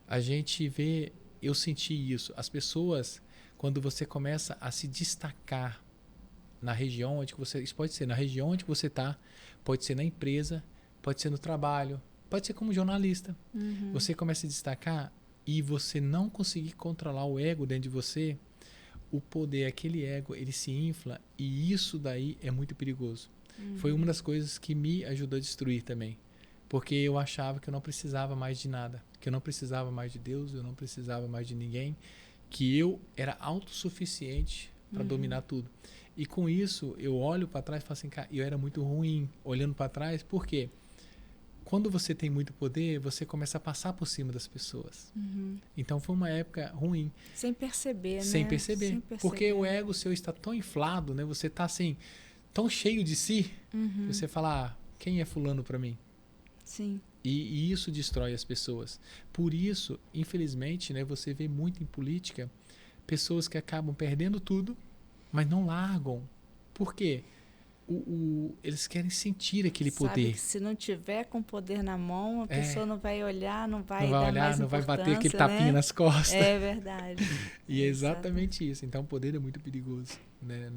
A gente vê, eu senti isso. As pessoas, quando você começa a se destacar na região onde você... Isso pode ser na região onde você está, pode ser na empresa, pode ser no trabalho, pode ser como jornalista. Você começa a destacar e você não conseguir controlar o ego dentro de você, o poder, aquele ego, ele se infla, e isso daí é muito perigoso. Foi uma das coisas que me ajudou a destruir também. Porque eu achava que eu não precisava mais de nada, que eu não precisava mais de Deus, eu não precisava mais de ninguém, que eu era autossuficiente para dominar tudo. E com isso, eu olho para trás e falo assim, cara, eu era muito ruim olhando para trás, por quê? Quando você tem muito poder, você começa a passar por cima das pessoas. Então foi uma época ruim. Sem perceber, né? Sem perceber. Porque o ego seu está tão inflado, né? Você está assim, tão cheio de si, que você fala, quem é fulano para mim? Sim. E isso destrói as pessoas. Por isso, infelizmente, né, você vê muito em política pessoas que acabam perdendo tudo, mas não largam. Por quê? Eles querem sentir aquele poder. Que se não tiver com poder na mão, a pessoa não vai olhar, não vai dar olhar, mais não vai bater aquele tapinha nas costas. É verdade. E é exatamente isso. Então, o poder é muito perigoso. Né?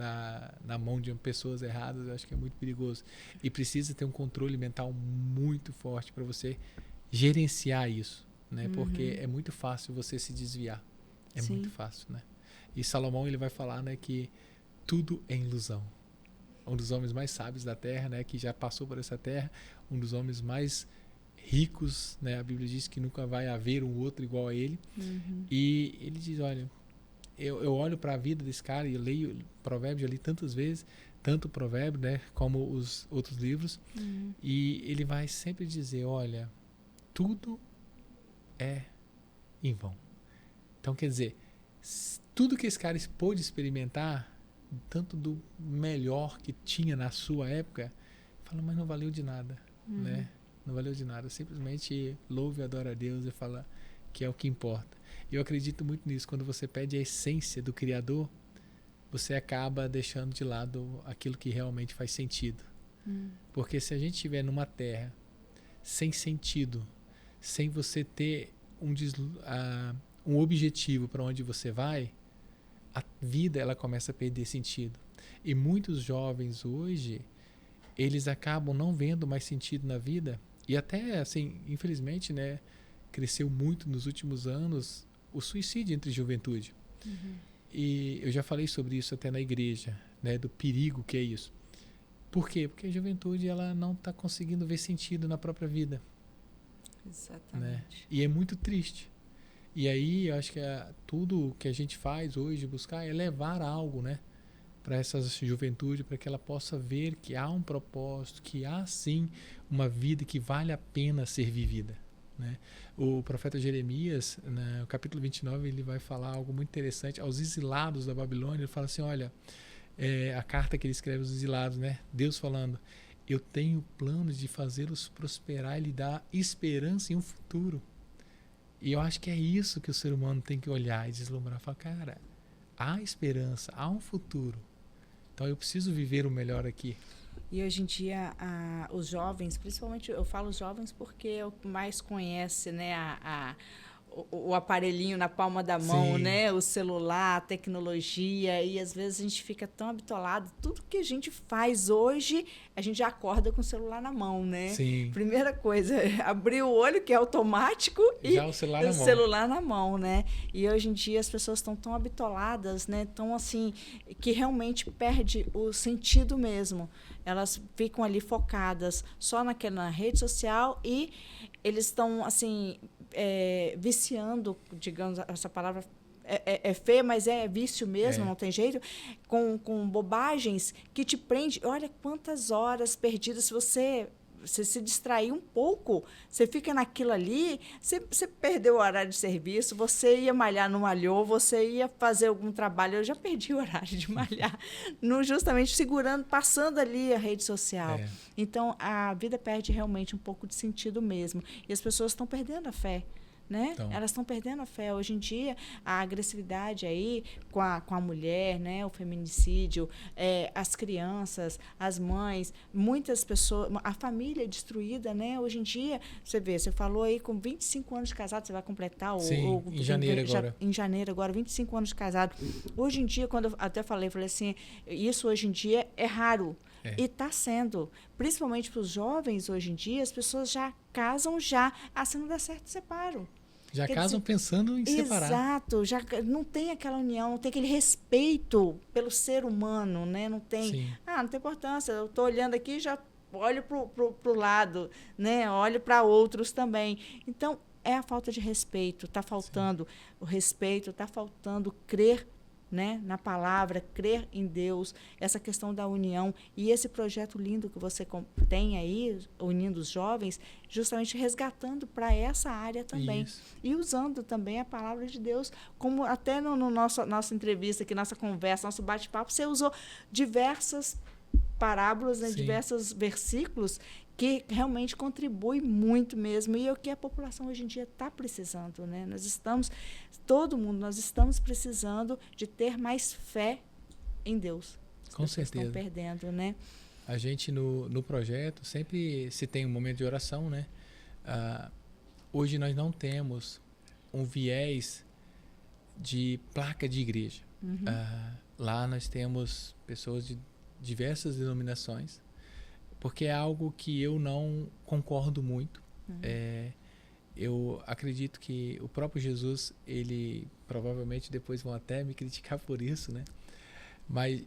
Na mão de pessoas erradas, eu acho que é muito perigoso. E precisa ter um controle mental muito forte para você gerenciar isso. Né? Porque é muito fácil você se desviar. É muito fácil. Né? E Salomão, ele vai falar, né, que tudo é ilusão. Um dos homens mais sábios da terra, né, que já passou por essa terra, um dos homens mais ricos, né, a Bíblia diz que nunca vai haver um outro igual a ele. E ele diz, olha, eu olho para a vida desse cara e eu leio Provérbios, eu li tantas vezes, tanto o Provérbio, né, como os outros livros, e ele vai sempre dizer, olha, tudo é em vão. Então, quer dizer, tudo que esse cara pôde experimentar, tanto do melhor que tinha na sua época, fala, mas não valeu de nada, né? Não valeu de nada. Simplesmente louve e adora a Deus e fala que é o que importa. E eu acredito muito nisso. Quando você pede a essência do Criador, você acaba deixando de lado aquilo que realmente faz sentido. Porque se a gente estiver numa terra sem sentido, sem você ter um objetivo para onde você vai, a vida ela começa a perder sentido. E muitos jovens hoje, eles acabam não vendo mais sentido na vida. E até, assim, infelizmente, né, cresceu muito nos últimos anos o suicídio entre juventude. E eu já falei sobre isso até na igreja, né, do perigo que é isso. Por quê? Porque a juventude ela não está conseguindo ver sentido na própria vida. Exatamente. E é muito triste. E aí, eu acho que tudo que a gente faz hoje, buscar, é levar algo, né, para essa juventude, para que ela possa ver que há um propósito, que há sim uma vida que vale a pena ser vivida, né? O profeta Jeremias, no capítulo 29, ele vai falar algo muito interessante aos exilados da Babilônia. Ele fala assim, olha, a carta que ele escreve aos exilados, né? Deus falando, eu tenho planos de fazê-los prosperar e lhe dar esperança em um futuro. E eu acho que é isso que o ser humano tem que olhar e deslumbrar. Falar, cara, há esperança, há um futuro. Então eu preciso viver o melhor aqui. E hoje em dia, os jovens, principalmente eu falo jovens porque é o que mais conhece, né, o aparelhinho na palma da mão, Sim. né, o celular, a tecnologia, e às vezes a gente fica tão habitolado. Tudo que a gente faz hoje, a gente já acorda com o celular na mão, né? Sim. Primeira coisa, abrir o olho, que é automático, Já e o celular na mão. celular na mão, né? E hoje em dia as pessoas estão tão habitoladas, né, tão assim, que realmente perde o sentido mesmo. Elas ficam ali focadas só na rede social e eles estão, assim, viciando, digamos, essa palavra é feia, mas é vício mesmo, não tem jeito, com bobagens que te prende. Olha quantas horas perdidas, se você se distrair um pouco, você fica naquilo ali, você perdeu o horário de serviço, você ia malhar, não malhou, você ia fazer algum trabalho, eu já perdi o horário de malhar, justamente passando ali a rede social. Então, a vida perde realmente um pouco de sentido mesmo. E as pessoas estão perdendo a fé. Né? Então, elas estão perdendo a fé. Hoje em dia, a agressividade aí com a mulher, né? O feminicídio, as crianças, as mães, muitas pessoas, a família destruída, né? Hoje em dia, você falou aí com 25 anos de casado, você vai completar em janeiro agora. Em janeiro agora, 25 anos de casado. Hoje em dia, quando eu até falei assim, isso hoje em dia é raro. E está sendo, principalmente para os jovens hoje em dia, as pessoas já casam se não der certo, separam. Já casam pensando em separar. Exato, já não tem aquela união, não tem aquele respeito pelo ser humano, né? Não tem, não tem importância, eu estou olhando aqui, já olho pro lado, né? Olho para outros também. Então, é a falta de respeito, está faltando o respeito, está faltando crer, né, na palavra, crer em Deus, essa questão da união e esse projeto lindo que você tem aí, unindo os jovens, justamente resgatando para essa área também. Isso. E usando também a palavra de Deus, como até nossa entrevista aqui, nossa conversa, nosso bate-papo, você usou diversas parábolas, né, diversos versículos que realmente contribui muito mesmo, e é o que a população hoje em dia está precisando, né? Todo mundo, nós estamos precisando de ter mais fé em Deus. Com certeza. Estão perdendo, né? A gente no projeto sempre se tem um momento de oração, né? Hoje nós não temos um viés de placa de igreja. Lá nós temos pessoas de diversas denominações, porque é algo que eu não concordo muito. Eu acredito que o próprio Jesus, ele provavelmente depois vão até me criticar por isso, né? Mas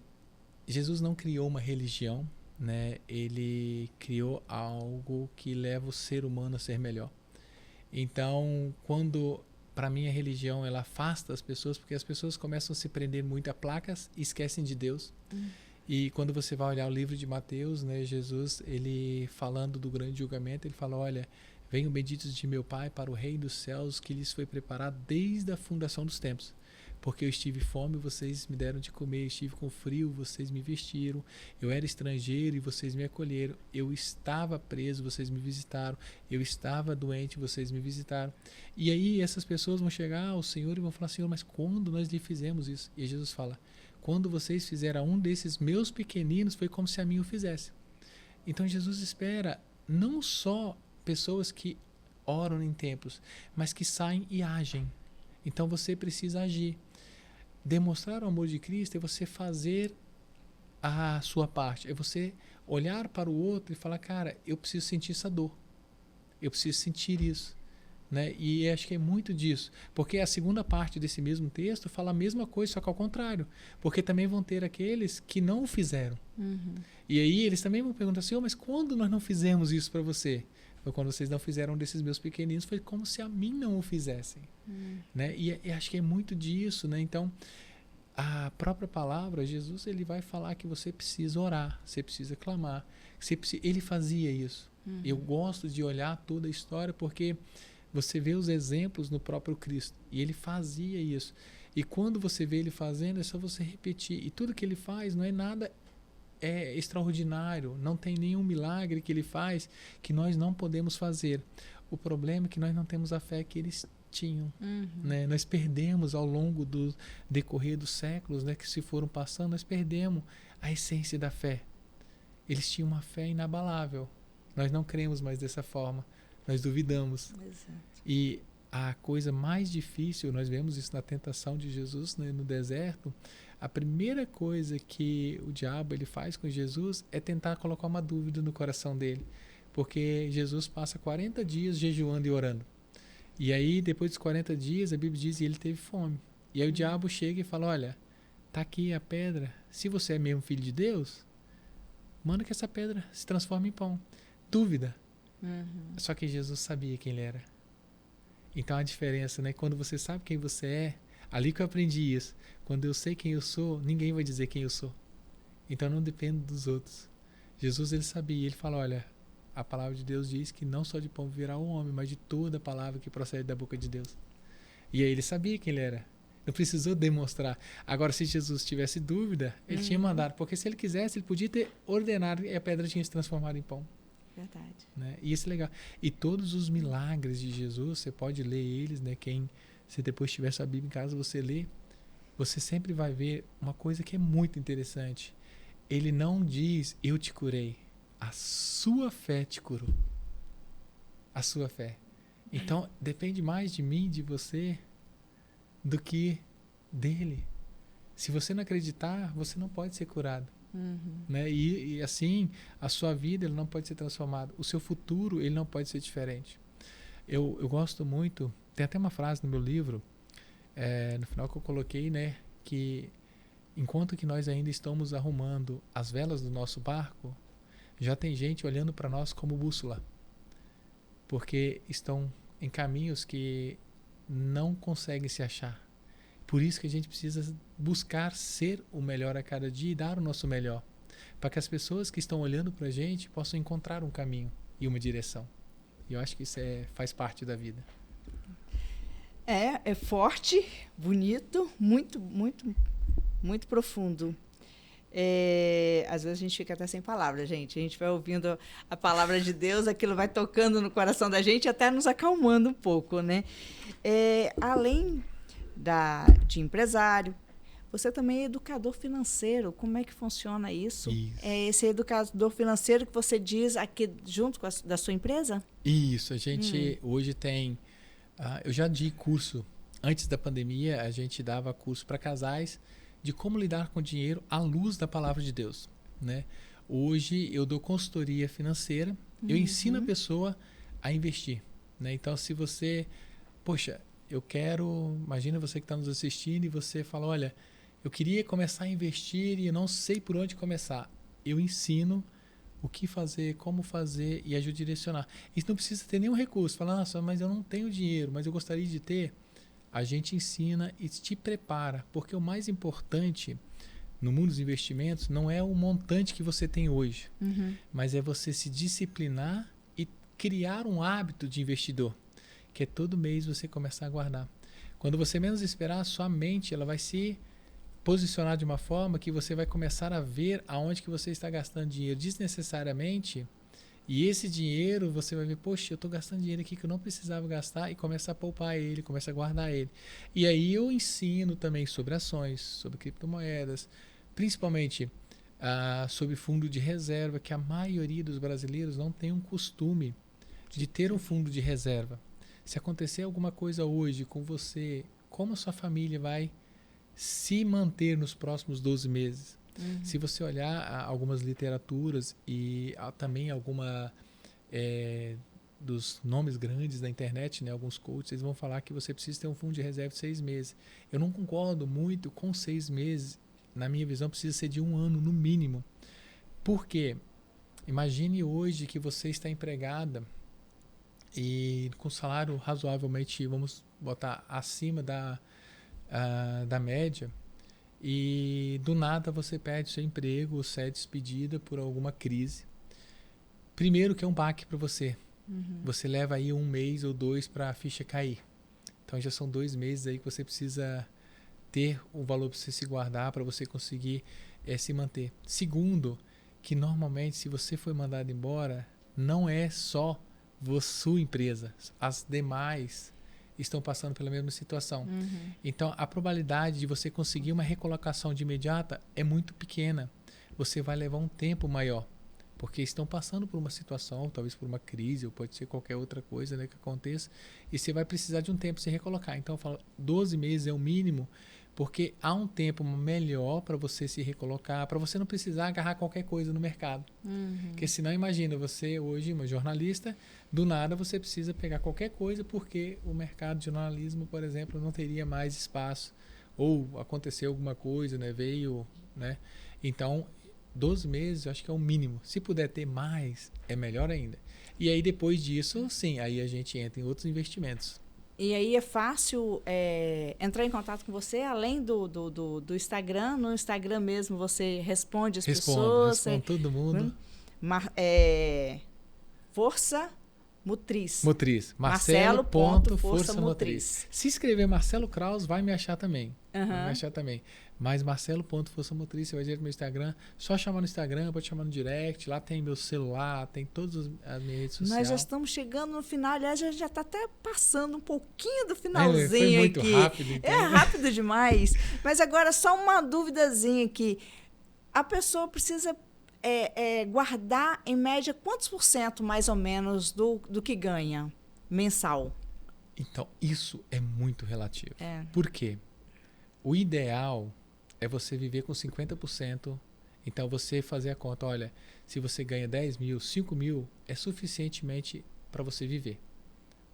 Jesus não criou uma religião, né? Ele criou algo que leva o ser humano a ser melhor. Então, para mim, a religião ela afasta as pessoas, porque as pessoas começam a se prender muito a placas e esquecem de Deus. E quando você vai olhar o livro de Mateus, né, Jesus, ele falando do grande julgamento, ele fala, olha, venham benditos de meu Pai para o reino dos céus que lhes foi preparado desde a fundação dos tempos. Porque eu estive fome, vocês me deram de comer, eu estive com frio, vocês me vestiram, eu era estrangeiro e vocês me acolheram, eu estava preso, vocês me visitaram, eu estava doente, vocês me visitaram. E aí essas pessoas vão chegar ao Senhor e vão falar, Senhor, mas quando nós lhe fizemos isso? E Jesus fala, quando vocês fizeram a um desses meus pequeninos, foi como se a mim o fizesse. Então Jesus espera não só pessoas que oram em templos, mas que saem e agem. Então você precisa agir. Demonstrar o amor de Cristo é você fazer a sua parte, é você olhar para o outro e falar, cara, eu preciso sentir essa dor, eu preciso sentir isso. Né? E acho que é muito disso, porque a segunda parte desse mesmo texto fala a mesma coisa, só que ao contrário, porque também vão ter aqueles que não o fizeram. E aí eles também vão perguntar assim, mas quando nós não fizemos isso para você? foi quando vocês não fizeram desses meus pequeninos, foi como se a mim não o fizessem. Né? E acho que é muito disso, né? Então, a própria palavra, Jesus, ele vai falar que você precisa orar, você precisa clamar. Ele fazia isso. Eu gosto de olhar toda a história porque você vê os exemplos no próprio Cristo. E ele fazia isso. E quando você vê ele fazendo, é só você repetir. E tudo que ele faz não é nada extraordinário. Não tem nenhum milagre que ele faz que nós não podemos fazer. O problema é que nós não temos a fé que eles tinham. Né? Nós perdemos ao longo do decorrer dos séculos, né, que se foram passando, nós perdemos a essência da fé. Eles tinham uma fé inabalável. Nós não cremos mais dessa forma. Nós duvidamos. Exato. E a coisa mais difícil, nós vemos isso na tentação de Jesus, né, no deserto, a primeira coisa que o diabo ele faz com Jesus é tentar colocar uma dúvida no coração dele. Porque Jesus passa 40 dias jejuando e orando. E aí, depois dos 40 dias, a Bíblia diz que ele teve fome. E aí o diabo chega e fala, olha, tá aqui a pedra. Se você é mesmo filho de Deus, manda que essa pedra se transforme em pão. Dúvida. Só que Jesus sabia quem ele era. Então a diferença, né? Quando você sabe quem você é, ali que eu aprendi isso. Quando eu sei quem eu sou, ninguém vai dizer quem eu sou. Então não dependo dos outros. Jesus, ele sabia. Ele fala, olha, a palavra de Deus diz que não só de pão viverá o homem, mas de toda a palavra que procede da boca de Deus. E aí ele sabia quem ele era. Não precisou demonstrar. Agora, se Jesus tivesse dúvida, ele tinha mandado. Porque se ele quisesse, ele podia ter ordenado e a pedra tinha se transformado em pão. Verdade. Né? E isso é legal. E todos os milagres de Jesus, você pode ler eles, né? Se depois tiver sua Bíblia em casa, você lê. Você sempre vai ver uma coisa que é muito interessante. Ele não diz, eu te curei. A sua fé te curou. A sua fé. Então, depende mais de mim, de você, do que dele. Se você não acreditar, você não pode ser curado. Né? E assim, a sua vida ele não pode ser transformada. O seu futuro ele não pode ser diferente. Eu gosto muito, tem até uma frase no meu livro, no final que eu coloquei, né, que enquanto que nós ainda estamos arrumando as velas do nosso barco, já tem gente olhando para nós como bússola, porque estão em caminhos que não conseguem se achar. Por isso que a gente precisa buscar ser o melhor a cada dia e dar o nosso melhor, para que as pessoas que estão olhando para a gente possam encontrar um caminho e uma direção. E eu acho que isso faz parte da vida. É forte, bonito, muito, muito, muito profundo. Às vezes a gente fica até sem palavras, gente. A gente vai ouvindo a palavra de Deus, aquilo vai tocando no coração da gente, até nos acalmando um pouco, né? Além de empresário, você também é educador financeiro. Como é que funciona isso? É esse educador financeiro que você diz aqui junto com da sua empresa? Isso, a gente hoje tem... eu já dei curso. Antes da pandemia, a gente dava curso para casais de como lidar com dinheiro à luz da palavra de Deus, né? Hoje eu dou consultoria financeira, eu ensino a pessoa a investir, né? Então, se você... Poxa, imagina você que está nos assistindo e você fala, olha, eu queria começar a investir e eu não sei por onde começar. Eu ensino o que fazer, como fazer e ajudo a direcionar. Isso não precisa ter nenhum recurso. Fala, nossa, mas eu não tenho dinheiro, mas eu gostaria de ter. A gente ensina e te prepara, porque o mais importante no mundo dos investimentos não é o montante que você tem hoje, mas é você se disciplinar e criar um hábito de investidor, que é todo mês você começar a guardar. Quando você menos esperar, a sua mente ela vai se posicionar de uma forma que você vai começar a ver aonde que você está gastando dinheiro desnecessariamente. E esse dinheiro, você vai ver, poxa, eu estou gastando dinheiro aqui que eu não precisava gastar, e começa a poupar ele, começa a guardar ele. E aí eu ensino também sobre ações, sobre criptomoedas, principalmente sobre fundo de reserva, que a maioria dos brasileiros não tem um costume de ter um fundo de reserva. Se acontecer alguma coisa hoje com você, como a sua família vai se manter nos próximos 12 meses? Se você olhar algumas literaturas e também alguma dos nomes grandes da internet, né, alguns coaches, eles vão falar que você precisa ter um fundo de reserva de 6 meses. Eu não concordo muito com 6 meses. Na minha visão, precisa ser de 1 ano no mínimo. Por quê? Imagine hoje que você está empregada e com salário razoavelmente, vamos botar, acima da média, e do nada você perde seu emprego, você é despedida por alguma crise. Primeiro que é um baque para você. Você leva aí 1 mês ou 2 para a ficha cair. Então já são 2 meses aí que você precisa ter o valor para você se guardar, para você conseguir se manter. Segundo, que normalmente se você foi mandado embora, não é só sua empresa, as demais estão passando pela mesma situação. Então a probabilidade de você conseguir uma recolocação de imediata é muito pequena. Você vai levar um tempo maior, porque estão passando por uma situação, talvez por uma crise, ou pode ser qualquer outra coisa, né, que aconteça, e você vai precisar de um tempo para se recolocar. Então eu falo, 12 meses é o mínimo, porque há um tempo melhor para você se recolocar, para você não precisar agarrar qualquer coisa no mercado. Porque senão, imagina, você hoje, uma jornalista, do nada você precisa pegar qualquer coisa porque o mercado de jornalismo, por exemplo, não teria mais espaço. Ou aconteceu alguma coisa, né? Veio, né? Então, 12 meses eu acho que é o mínimo. Se puder ter mais, é melhor ainda. E aí, depois disso, sim, aí a gente entra em outros investimentos. E aí é fácil entrar em contato com você, além do Instagram. No Instagram mesmo você responde as pessoas. Respondo todo mundo. Força Motriz. Marcelo.Força Motriz. Se escrever Marcelo Kraus, vai me achar também. Vai me achar também. Mas Marcelo.Força Motriz, você vai direto no meu Instagram. Só chamar no Instagram, pode chamar no direct. Lá tem meu celular, tem todas as minhas redes sociais. Nós já estamos chegando no final. Aliás, a gente já está até passando um pouquinho do finalzinho foi muito aqui. Rápido, então. É rápido demais. Mas agora, só uma duvidazinha aqui. A pessoa precisa guardar, em média, quantos % mais ou menos do que ganha mensal? Então, isso é muito relativo. Por quê? O ideal é você viver com 50%. Então, você fazer a conta, olha, se você ganha 10 mil, 5 mil é suficientemente para você viver.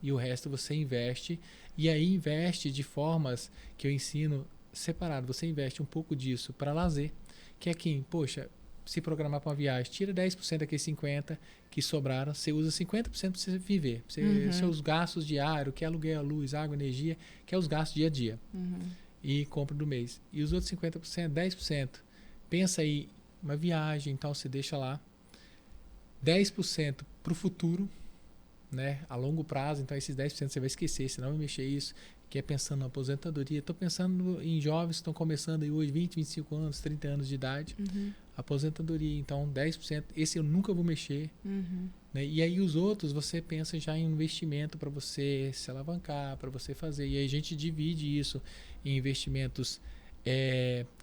E o resto você investe. E aí investe de formas que eu ensino separado. Você investe um pouco disso para lazer, que é quem, poxa, se programar para uma viagem, tira 10% daqueles 50% que sobraram, você usa 50% para você viver. Seus gastos diários, que é aluguel, luz, água, energia, que é os gastos dia a dia. E compra do mês. E os outros 50%, 10%, pensa aí, uma viagem, então você deixa lá. 10% para o futuro, né, a longo prazo, então esses 10% você vai esquecer, senão vai mexer isso, que é pensando na aposentadoria. Estou pensando em jovens que estão começando aí hoje, 20, 25 anos, 30 anos de idade. Aposentadoria, então 10%, esse eu nunca vou mexer. Né? E aí os outros você pensa já em investimento para você se alavancar, para você fazer. E aí a gente divide isso em investimentos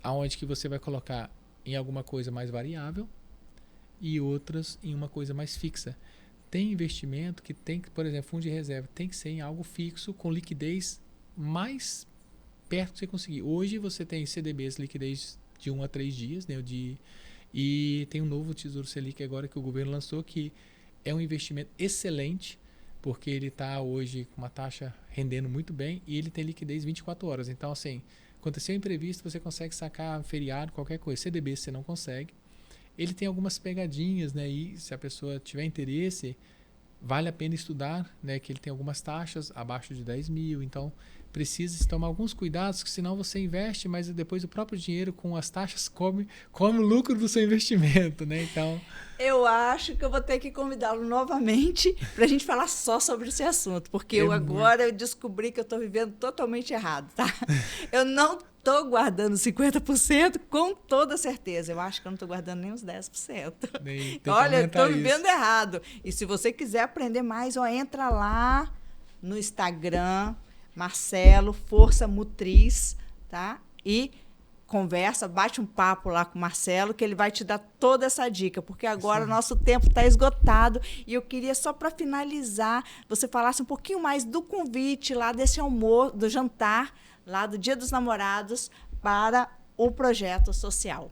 aonde que você vai colocar em alguma coisa mais variável e outras em uma coisa mais fixa. Tem investimento que tem que, por exemplo, fundo de reserva, tem que ser em algo fixo com liquidez mais perto que você conseguir. Hoje você tem CDBs liquidez de 1 a 3 dias, né? E tem um novo Tesouro Selic agora que o governo lançou, que é um investimento excelente, porque ele está hoje com uma taxa rendendo muito bem e ele tem liquidez 24 horas. Então, assim, aconteceu um imprevisto, você consegue sacar feriado, qualquer coisa. CDB você não consegue. Ele tem algumas pegadinhas, né? E se a pessoa tiver interesse, vale a pena estudar, né? Que ele tem algumas taxas abaixo de 10 mil, então precisa tomar alguns cuidados, que senão você investe, mas depois o próprio dinheiro com as taxas come o lucro do seu investimento, né? Então, eu acho que eu vou ter que convidá-lo novamente para a gente falar só sobre esse assunto, porque eu descobri que eu estou vivendo totalmente errado, tá? Eu não estou guardando 50% com toda certeza. Eu acho que eu não estou guardando nem os 10%. Olha, eu estou vivendo errado. E se você quiser aprender mais, entra lá no Instagram, Marcelo Força Motriz, tá? E conversa, bate um papo lá com o Marcelo, que ele vai te dar toda essa dica, porque agora o nosso tempo está esgotado e eu queria só para finalizar, você falasse um pouquinho mais do convite lá desse almoço, do jantar, lá do Dia dos Namorados, para o projeto social.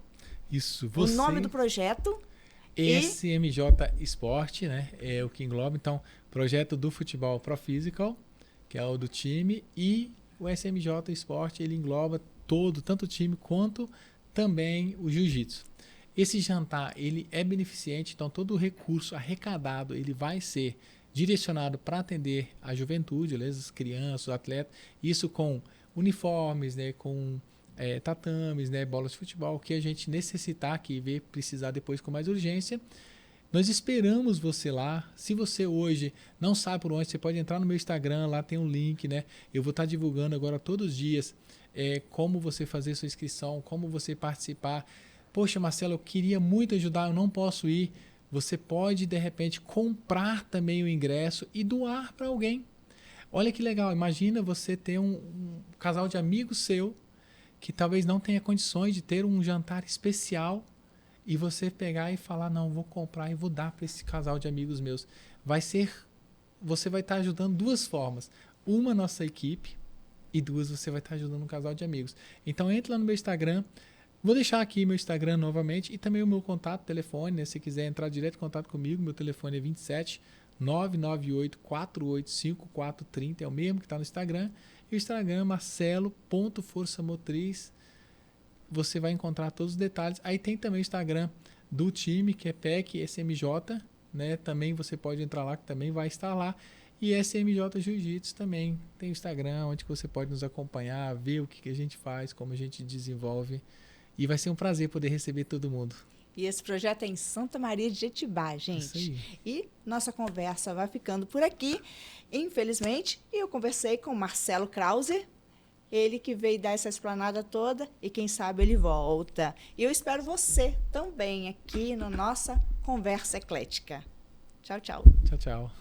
Isso. O nome do projeto? SMJ Esporte, né? É o que engloba, então, projeto do futebol Pro Physical, que é o do time, e o SMJ Esporte, ele engloba tanto o time quanto também o jiu-jitsu. Esse jantar, ele é beneficente, então todo o recurso arrecadado, ele vai ser direcionado para atender a juventude, as crianças, os atletas, isso com uniformes, né, com tatames, né, bolas de futebol, que a gente necessitar, que precisar depois com mais urgência. Nós esperamos você lá. Se você hoje não sabe por onde, você pode entrar no meu Instagram, lá tem um link, né? Eu vou estar divulgando agora todos os dias como você fazer sua inscrição, como você participar. Poxa, Marcelo, eu queria muito ajudar, eu não posso ir. Você pode, de repente, comprar também o ingresso e doar para alguém. Olha que legal, imagina você ter um casal de amigos seu que talvez não tenha condições de ter um jantar especial e você pegar e falar, não, vou comprar e vou dar para esse casal de amigos meus. Você vai estar ajudando duas formas. Uma, nossa equipe, e duas, você vai estar ajudando um casal de amigos. Então, entre lá no meu Instagram. Vou deixar aqui meu Instagram novamente e também o meu contato, telefone, né? Se quiser entrar direto em contato comigo, meu telefone é 27 998 485430, é o mesmo que está no Instagram. E o Instagram é marcelo.forçamotriz. Você vai encontrar todos os detalhes. Aí tem também o Instagram do time, que é PEC SMJ, né? Também você pode entrar lá, que também vai estar lá. E SMJ Jiu-Jitsu também tem o Instagram, onde você pode nos acompanhar, ver o que a gente faz, como a gente desenvolve. E vai ser um prazer poder receber todo mundo. E esse projeto é em Santa Maria de Jetibá, gente. Isso aí. E nossa conversa vai ficando por aqui. Infelizmente, eu conversei com o Marcelo Krauser, ele que veio dar essa explanada toda, e quem sabe ele volta. E eu espero você também aqui na nossa Conversa Eclética. Tchau, tchau. Tchau, tchau.